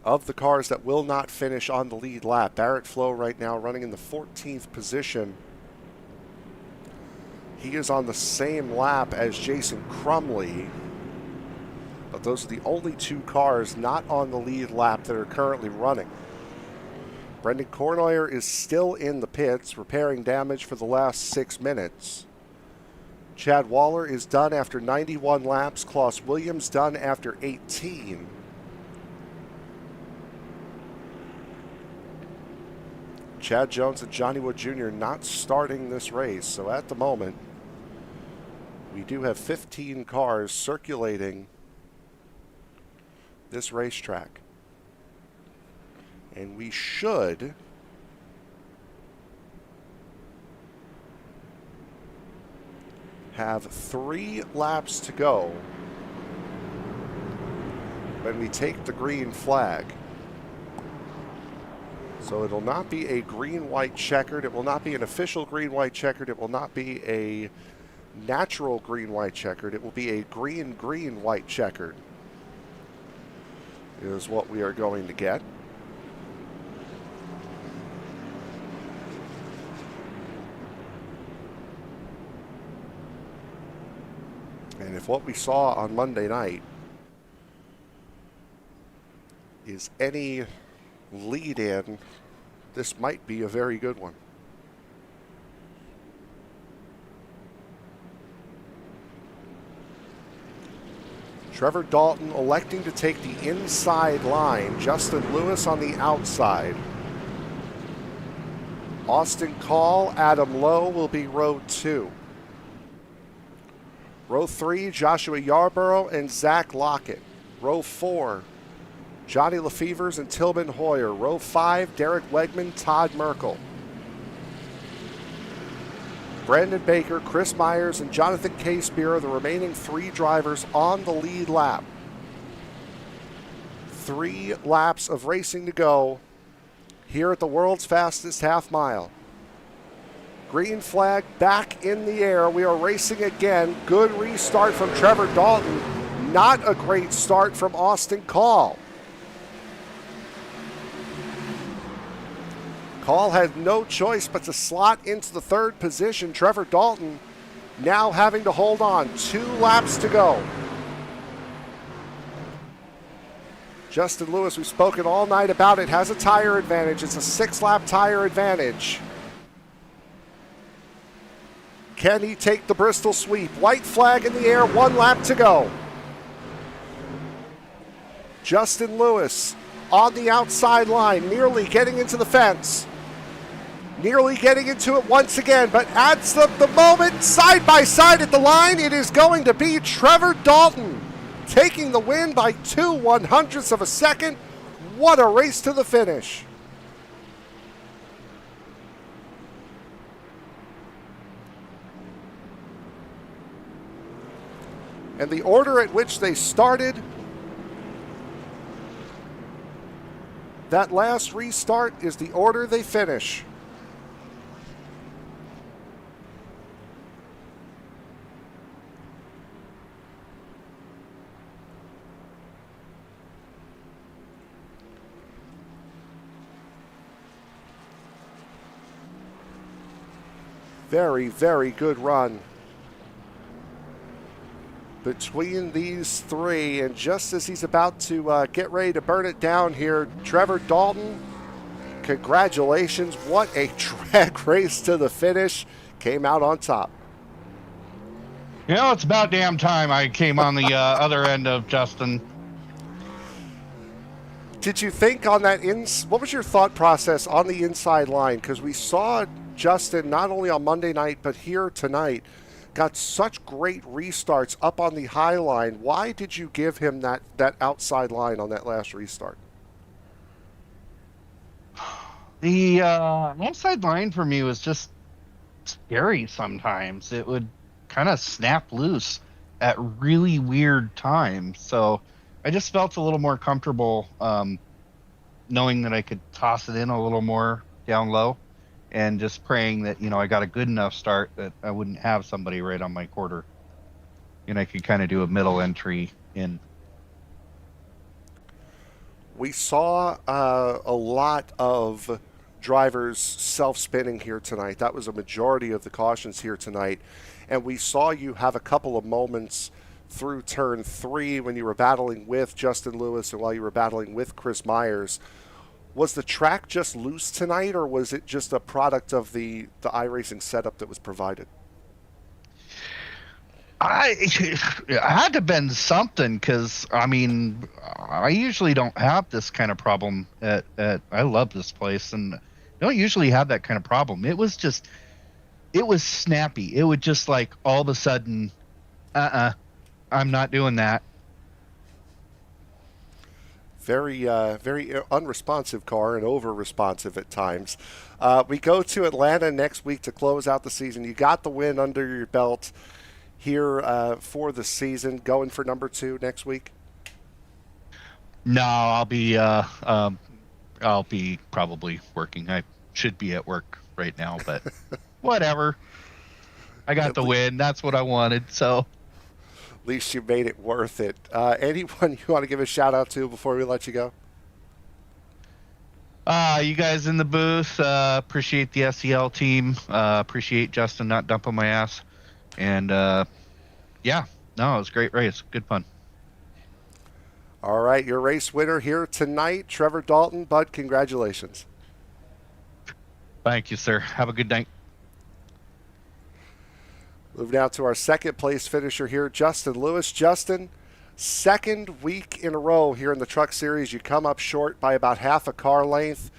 of the cars that will not finish on the lead lap. Barrett Flowe right now running in the 14th position. He is on the same lap as Jason Crumley, but those are the only 2 cars not on the lead lap that are currently running. Brendan Cornoyer is still in the pits, repairing damage for the last 6 minutes. Chad Waller is done after 91 laps. Klaus Williams done after 18. Chad Jones and Johnny Wood Jr. not starting this race. So at the moment, we do have 15 cars circulating this racetrack. And we should have 3 laps to go when we take the green flag. So it'll not be a green-white-checkered. It will not be an official green-white-checkered. It will not be a natural green-white-checkered. It will be a green-green-white-checkered is what we are going to get. And if what we saw on Monday night is any lead-in, this might be a very good one. Trevor Dalton electing to take the inside line. Justin Lewis on the outside. Austin Call, Adam Lowe will be row 2. Row 3, Joshua Yarborough and Zach Lockett. Row 4, Johnny Lefevers and Tillman Hoyer. Row 5, Derek Wegman, Todd Merkel. Brandon Baker, Chris Myers, and Jonathan Casebeard are the remaining 3 drivers on the lead lap. 3 laps of racing to go here at the world's fastest half mile. Green flag back in the air. We are racing again. Good restart from Trevor Dalton. Not a great start from Austin Call. Call had no choice but to slot into the third position. Trevor Dalton now having to hold on. 2 laps to go. Justin Lewis, we've spoken all night about it, has a tire advantage. It's a 6-lap tire advantage. Can he take the Bristol sweep? White flag in the air, 1 lap to go. Justin Lewis on the outside line, nearly getting into the fence. Nearly getting into it once again, but at the moment, side by side at the line, it is going to be Trevor Dalton taking the win by 0.02 of a second. What a race to the finish. And the order at which they started, that last restart is the order they finish. Very, very good run between these three. And just as he's about to get ready to burn it down here, Trevor Dalton, congratulations. What a drag race to the finish. Came out on top. You know, it's about damn time I came on the other end of Justin. Did you think on that what was your thought process on the inside line? Because we saw Justin not only on Monday night, but here tonight, got such great restarts up on the high line. Why did you give him that outside line on that last restart? The outside line for me was just scary sometimes. It would kind of snap loose at really weird times. So I just felt a little more comfortable knowing that I could toss it in a little more down low. And just praying that, you know, I got a good enough start that I wouldn't have somebody right on my quarter. And I could kind of do a middle entry in. We saw a lot of drivers self-spinning here tonight. That was a majority of the cautions here tonight. And we saw you have a couple of moments through turn 3 when you were battling with Justin Lewis and while you were battling with Chris Myers. Was the track just loose tonight, or was it just a product of the iRacing setup that was provided? It had to have been something, because, I mean, I usually don't have this kind of problem at I love this place, and I don't usually have that kind of problem. It was snappy. It would just, like, all of a sudden, I'm not doing that. Very, very unresponsive car and over-responsive at times. We go to Atlanta next week to close out the season. You got the win under your belt here for the season. Going for number 2 next week? No, I'll be probably working. I should be at work right now, but whatever. I got the win. That's what I wanted, so. At least you made it worth it. Anyone you want to give a shout out to before we let you go? You guys in the booth, appreciate the SCL team. Appreciate Justin not dumping my ass. And yeah, no, it was a great race. Good fun. All right, your race winner here tonight, Trevor Dalton. Bud, congratulations. Thank you, sir. Have a good night. Moving now to our second place finisher here, Justin Lewis. Justin, second week in a row here in the Truck Series. You come up short by about half a car length.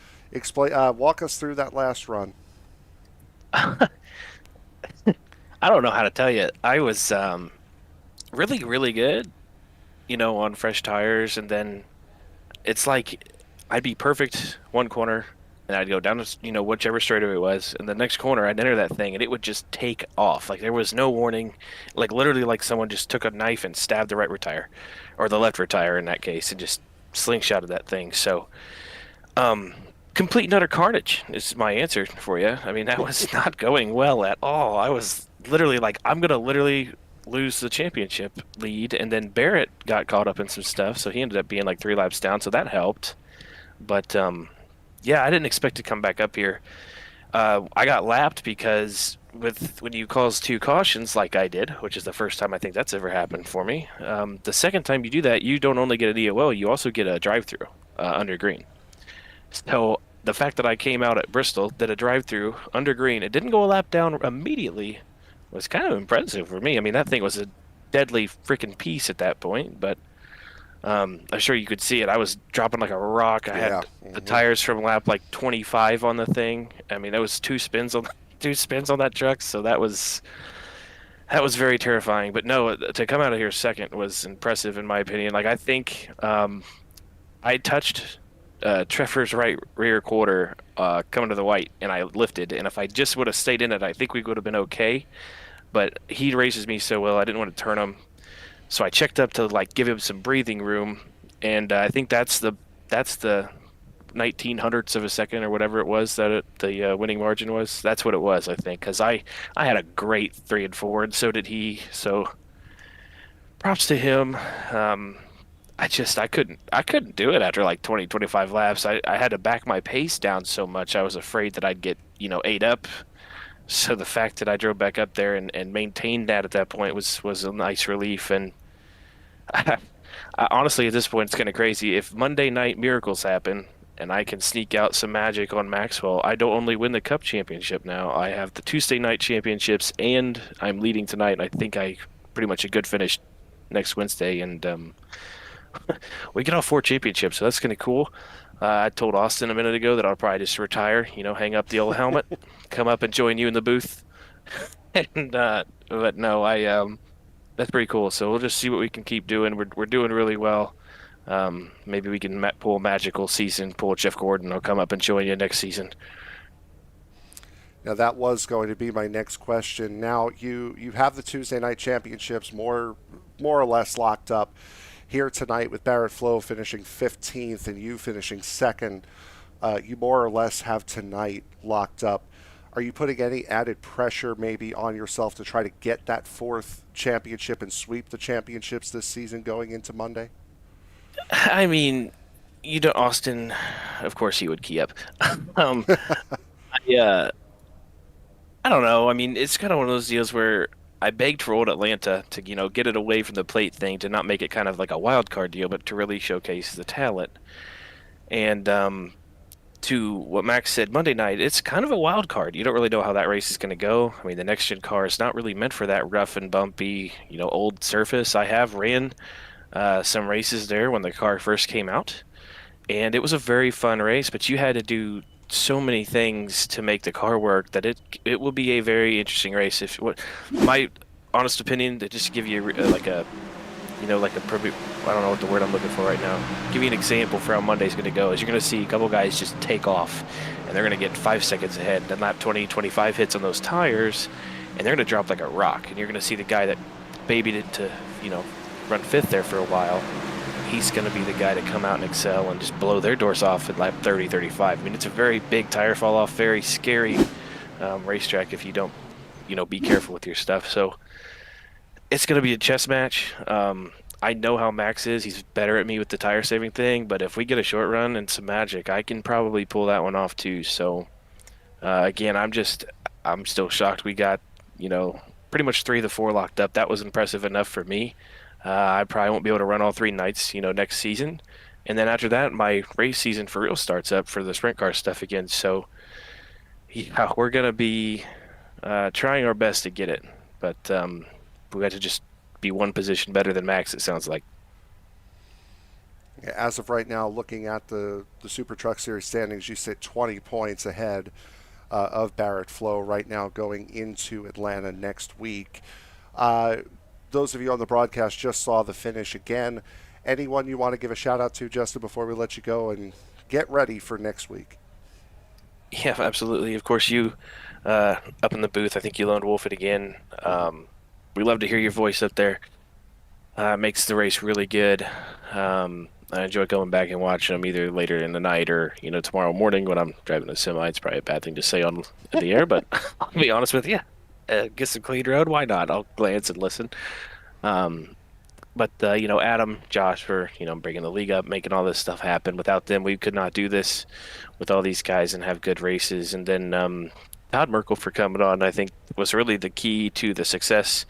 Walk us through that last run. I don't know how to tell you. I was really, really good, you know, on fresh tires. And then it's like I'd be perfect one corner, and I'd go down to, you know, whichever straightaway it was. And the next corner, I'd enter that thing, and it would just take off. Like, there was no warning. Like, literally, like someone just took a knife and stabbed the right rear tire, or the left rear tire in that case, and just slingshotted that thing. So, kind complete and utter carnage is my answer for you. I mean, that was not going well at all. I was literally like, I'm gonna literally lose the championship lead, and then Barrett got caught up in some stuff, so he ended up being like 3 laps down, so that helped. But yeah, I didn't expect to come back up here. I got lapped because when you cause 2 cautions like I did, which is the first time I think that's ever happened for me. The second time you do that, you don't only get an EOL, you also get a drive-through under green. So the fact that I came out at Bristol, did a drive-through under green, it didn't go a lap down immediately, was kind of impressive for me. I mean, that thing was a deadly freaking piece at that point, but I'm sure you could see it. I was dropping like a rock. I had the tires from lap like 25 on the thing. I mean, that was 2 spins on that truck, so that was very terrifying. But no, to come out of here second was impressive in my opinion. Like I think I touched Trevor's right rear quarter coming to the white, and I lifted. And if I just would have stayed in it, I think we would have been okay. But he races me so well, I didn't want to turn him. So I checked up to like give him some breathing room, and I think that's the 1900ths of a second or whatever it was that the winning margin was. That's what it was, I think, because I had a great 3 and 4, and so did he. So props to him. I couldn't do it after like 20-25 laps. I had to back my pace down so much. I was afraid that I'd get ate up. So the fact that I drove back up there and maintained that at that point was a nice relief. And I, honestly, at this point, it's kind of crazy. If Monday night miracles happen and I can sneak out some magic on Maxwell, I don't only win the Cup championship now. I have the Tuesday night championships, and I'm leading tonight. And I think I pretty much a good finish next Wednesday, and we get all 4 championships, so that's kind of cool. I told Austin a minute ago that I'll probably just retire, hang up the old helmet, come up and join you in the booth. And but no, that's pretty cool. So we'll just see what we can keep doing. We're doing really well. Maybe we can pull a magical season, pull Jeff Gordon. I'll come up and join you next season. Now that was going to be my next question. Now you have the Tuesday night championships more or less locked up here tonight with Barrett Flowe finishing 15th and you finishing 2nd. You more or less have tonight locked up. Are you putting any added pressure maybe on yourself to try to get that 4th championship and sweep the championships this season going into Monday? I mean, Austin, of course he would key up. Yeah, I don't know. I mean, it's kind of one of those deals where I begged for old Atlanta to, get it away from the plate thing, to not make it kind of like a wild card deal, but to really showcase the talent. And to what Max said Monday night, it's kind of a wild card. You don't really know how that race is going to go. I mean, the next gen car is not really meant for that rough and bumpy, old surface. I have ran some races there when the car first came out, and it was a very fun race, but you had to do so many things to make the car work that it will be a very interesting race. My honest opinion, to just give you like a I don't know what the word I'm looking for right now. Give you an example for how Monday's going to go. Is you're going to see a couple guys just take off, and they're going to get 5 seconds ahead. Then lap 20, 25 hits on those tires, and they're going to drop like a rock. And you're going to see the guy that babied it to run 5th there for a while. He's going to be the guy to come out and excel and just blow their doors off at lap 30, 35. I mean, it's a very big tire fall off, very scary racetrack if you don't, be careful with your stuff. So it's going to be a chess match. I know how Max is. He's better at me with the tire saving thing, but if we get a short run and some magic, I can probably pull that one off too. So again, I'm still shocked we got, pretty much 3 of the 4 locked up. That was impressive enough for me. I probably won't be able to run all 3 nights, next season. And then after that, my race season for real starts up for the sprint car stuff again. So, yeah, we're going to be trying our best to get it. But we got to just be 1 position better than Max, it sounds like. As of right now, looking at the SuperTruck Series standings, you sit 20 points ahead of Barrett Flowe right now going into Atlanta next week. Those of you on the broadcast just saw the finish again. Anyone you want to give a shout out to, Justin, before we let you go and get ready for next week? Yeah, absolutely. Of course, you up in the booth, I think you lone wolf it again. We love to hear your voice up there. Makes the race really good. I enjoy going back and watching them either later in the night or tomorrow morning when I'm driving a semi. It's probably a bad thing to say on the air, but I'll be honest with you. Get some clean road. Why not? I'll glance and listen. Um, but Adam, Josh for bringing the league up, making all this stuff happen. Without them, we could not do this with all these guys and have good races. And then Todd Merkel for coming on, I think, was really the key to the success.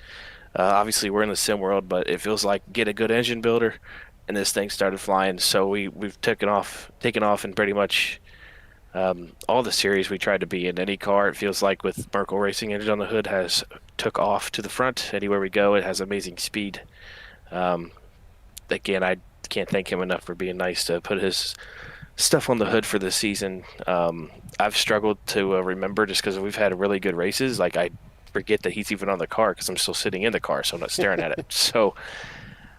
Obviously, we're in the sim world, but it feels like get a good engine builder, and this thing started flying. So we've taken off, and pretty much all the series we tried to be in. Any car, it feels like with Merkel Racing engine on the hood, has took off to the front. Anywhere we go, it has amazing speed. Again, I can't thank him enough for being nice to put his stuff on the hood for this season. I've struggled to remember just because we've had really good races. Like I forget that he's even on the car because I'm still sitting in the car, so I'm not staring at it. So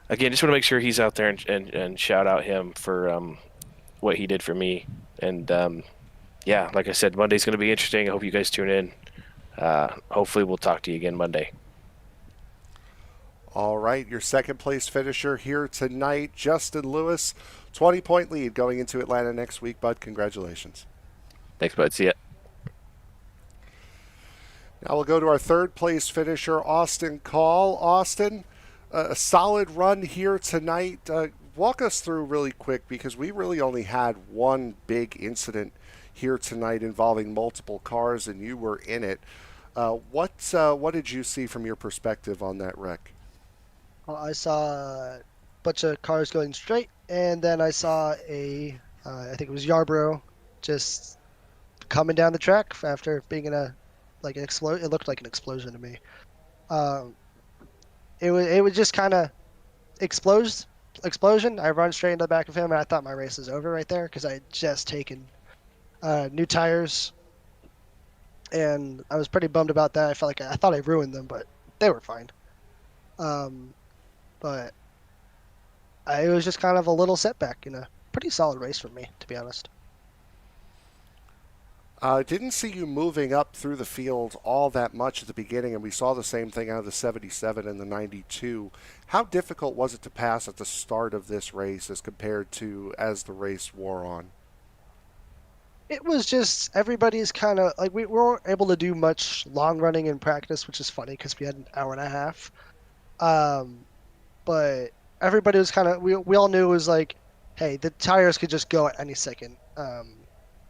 again, just want to make sure he's out there and shout out him for what he did for me. And yeah, like I said, Monday's going to be interesting. I hope you guys tune in. Hopefully we'll talk to you again Monday. All right, your second place finisher here tonight, Justin Lewis, 20-point lead going into Atlanta next week, bud. Congratulations. Thanks, bud. See ya. Now we'll go to our third place finisher, Austin Call. Austin, a solid run here tonight. Walk us through really quick because we really only had one big incident here tonight involving multiple cars, and you were in it. What did you see from your perspective on that wreck? Well, I saw a bunch of cars going straight, and then I saw I think it was Yarborough, just coming down the track after being in an explosion. It looked like an explosion to me. It was just kind of explosion. I run straight into the back of him, and I thought my race was over right there because I had just taken new tires, and I was pretty bummed about that. I felt like I thought I ruined them, but they were fine. But it was just kind of a little setback in a pretty solid race for me, to be honest. Didn't see you moving up through the field all that much at the beginning, and we saw the same thing out of the 77 and the 92. How difficult was it to pass at the start of this race as compared to as the race wore on? It was just everybody's kind of like we weren't able to do much long running in practice, which is funny because we had an hour and a half. But everybody was kind of we all knew it was like, hey, the tires could just go at any second.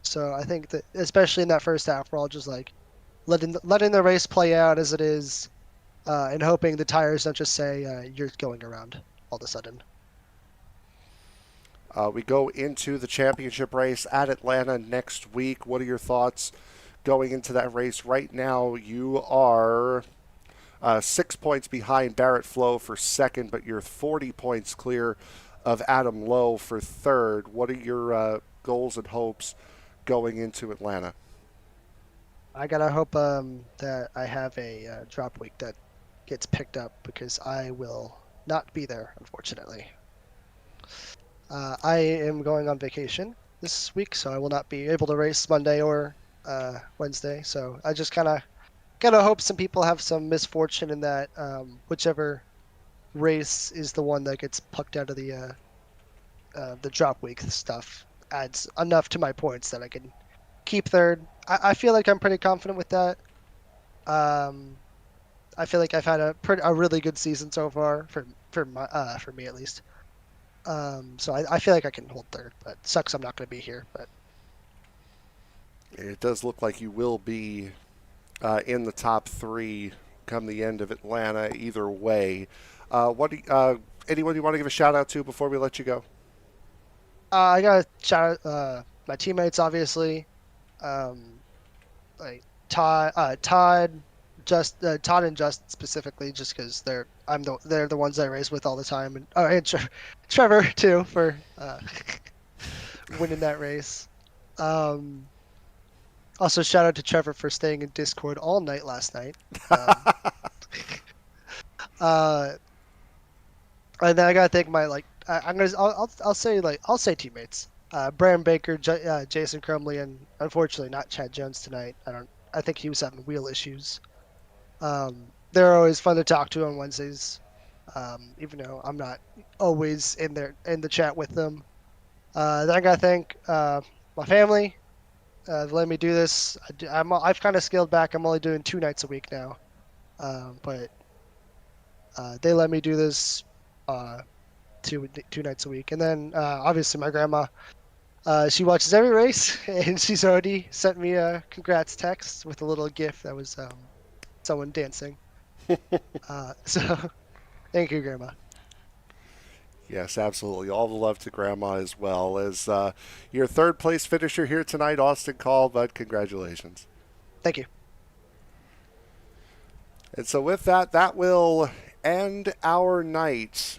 So I think that especially in that first half, we're all just like letting the race play out as it is, and hoping the tires don't just say you're going around all of a sudden. We go into the championship race at Atlanta next week. What are your thoughts going into that race? Right now, you are 6 points behind Barrett Flowe for second, but you're 40 points clear of Adam Lowe for third. What are your goals and hopes going into Atlanta? I gotta hope that I have a drop week that gets picked up because I will not be there, unfortunately. I am going on vacation this week, so I will not be able to race Monday or Wednesday. So I just kind of gotta hope some people have some misfortune in that whichever race is the one that gets plucked out of the drop week stuff adds enough to my points that I can keep third. I feel like I'm pretty confident with that. I feel like I've had a really good season so far for me at least. So I feel like I can hold third, but it sucks I'm not going to be here. But it does look like you will be in the top three come the end of Atlanta either way. Anyone you want to give a shout out to before we let you go? I got to shout out my teammates, obviously, like Todd and Justin specifically, just because they're the ones I race with all the time, and Trevor too for winning that race. Also, shout out to Trevor for staying in Discord all night last night. And then I gotta thank my I'll say teammates. Brandon Baker, Jason Crumley, and unfortunately not Chad Jones tonight. I think he was having wheel issues. They're always fun to talk to on Wednesdays. even though I'm not always in there in the chat with them. Then I gotta thank my family. Let me do this. I've kind of scaled back. I'm only doing 2 nights a week now, but they let me do this two nights a week. And then obviously my grandma, she watches every race, and she's already sent me a congrats text with a little GIF that was someone dancing. So thank you, Grandma. Yes, absolutely. All the love to Grandma as well. As your third place finisher here tonight, Austin Call, but congratulations. Thank you. And so with that, that will end our night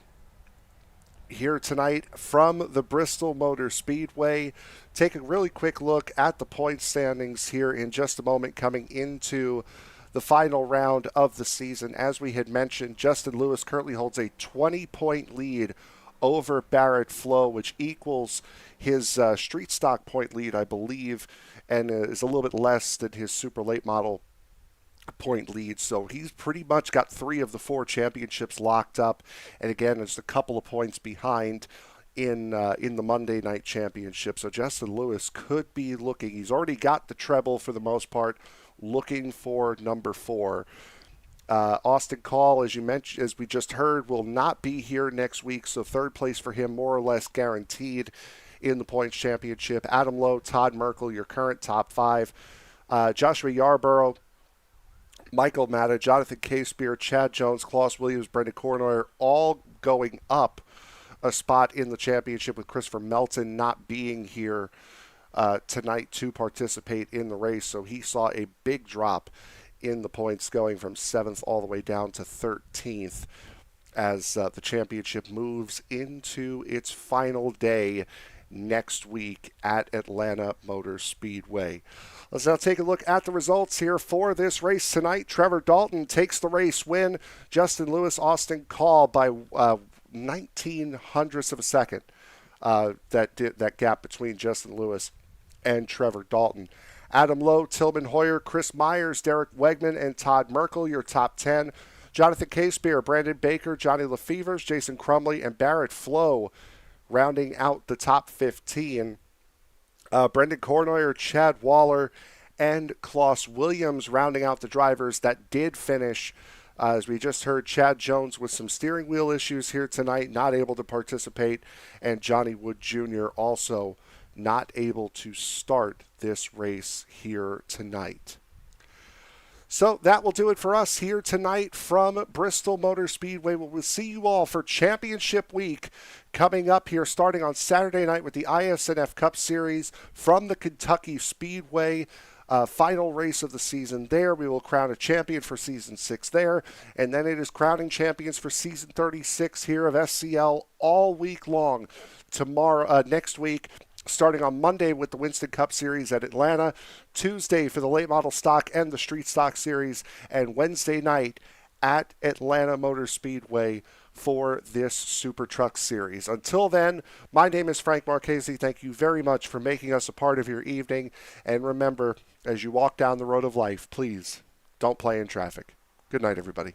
here tonight from the Bristol Motor Speedway. Take a really quick look at the point standings here in just a moment, coming into the final round of the season. As we had mentioned, Justin Lewis currently holds a 20-point lead over Barrett Flowe, which equals his street stock point lead, I believe, and is a little bit less than his super late model point lead. So he's pretty much got 3 of the 4 championships locked up, and again, it's a couple of points behind in the Monday night championship. So Justin Lewis could be looking. He's already got the treble for the most part, looking for number 4. Austin Call, as you mentioned, as we just heard, will not be here next week. So third place for him, more or less guaranteed in the points championship. Adam Lowe, Todd Merkel, your current top 5. Joshua Yarborough, Michael Matta, Jonathan Casebeer, Chad Jones, Klaus Williams, Brendan Cornoyer, all going up a spot in the championship, with Christopher Melton not being here tonight to participate in the race. So he saw a big drop in the points, going from 7th all the way down to 13th as the championship moves into its final day next week at Atlanta Motor Speedway. Let's now take a look at the results here for this race tonight. Trevor Dalton takes the race win. Justin Lewis, Austin Call by 19 hundredths of a second. That gap between Justin Lewis and Trevor Dalton. Adam Lowe, Tillman Hoyer, Chris Myers, Derek Wegman, and Todd Merkel, your top 10. Jonathan Casebeer, Brandon Baker, Johnny Lefevers, Jason Crumley, and Barrett Flowe rounding out the top 15. Brendan Cornoyer, Chad Waller, and Klaus Williams rounding out the drivers that did finish. As we just heard, Chad Jones with some steering wheel issues here tonight, not able to participate, and Johnny Wood Jr. also not able to start this race here tonight. So that will do it for us here tonight from Bristol Motor Speedway. We'll see you all for Championship Week coming up here, starting on Saturday night with the ISNF Cup Series from the Kentucky Speedway. Final race of the season there. We will crown a champion for Season 6 there. And then it is crowning champions for Season 36 here of SCL all week long. Next week, starting on Monday with the Winston Cup Series at Atlanta, Tuesday for the late model stock and the street stock series, and Wednesday night at Atlanta Motor Speedway for this SuperTruck series. Until then, my name is Frank Marchese. Thank you very much for making us a part of your evening. And remember, as you walk down the road of life, please don't play in traffic. Good night, everybody.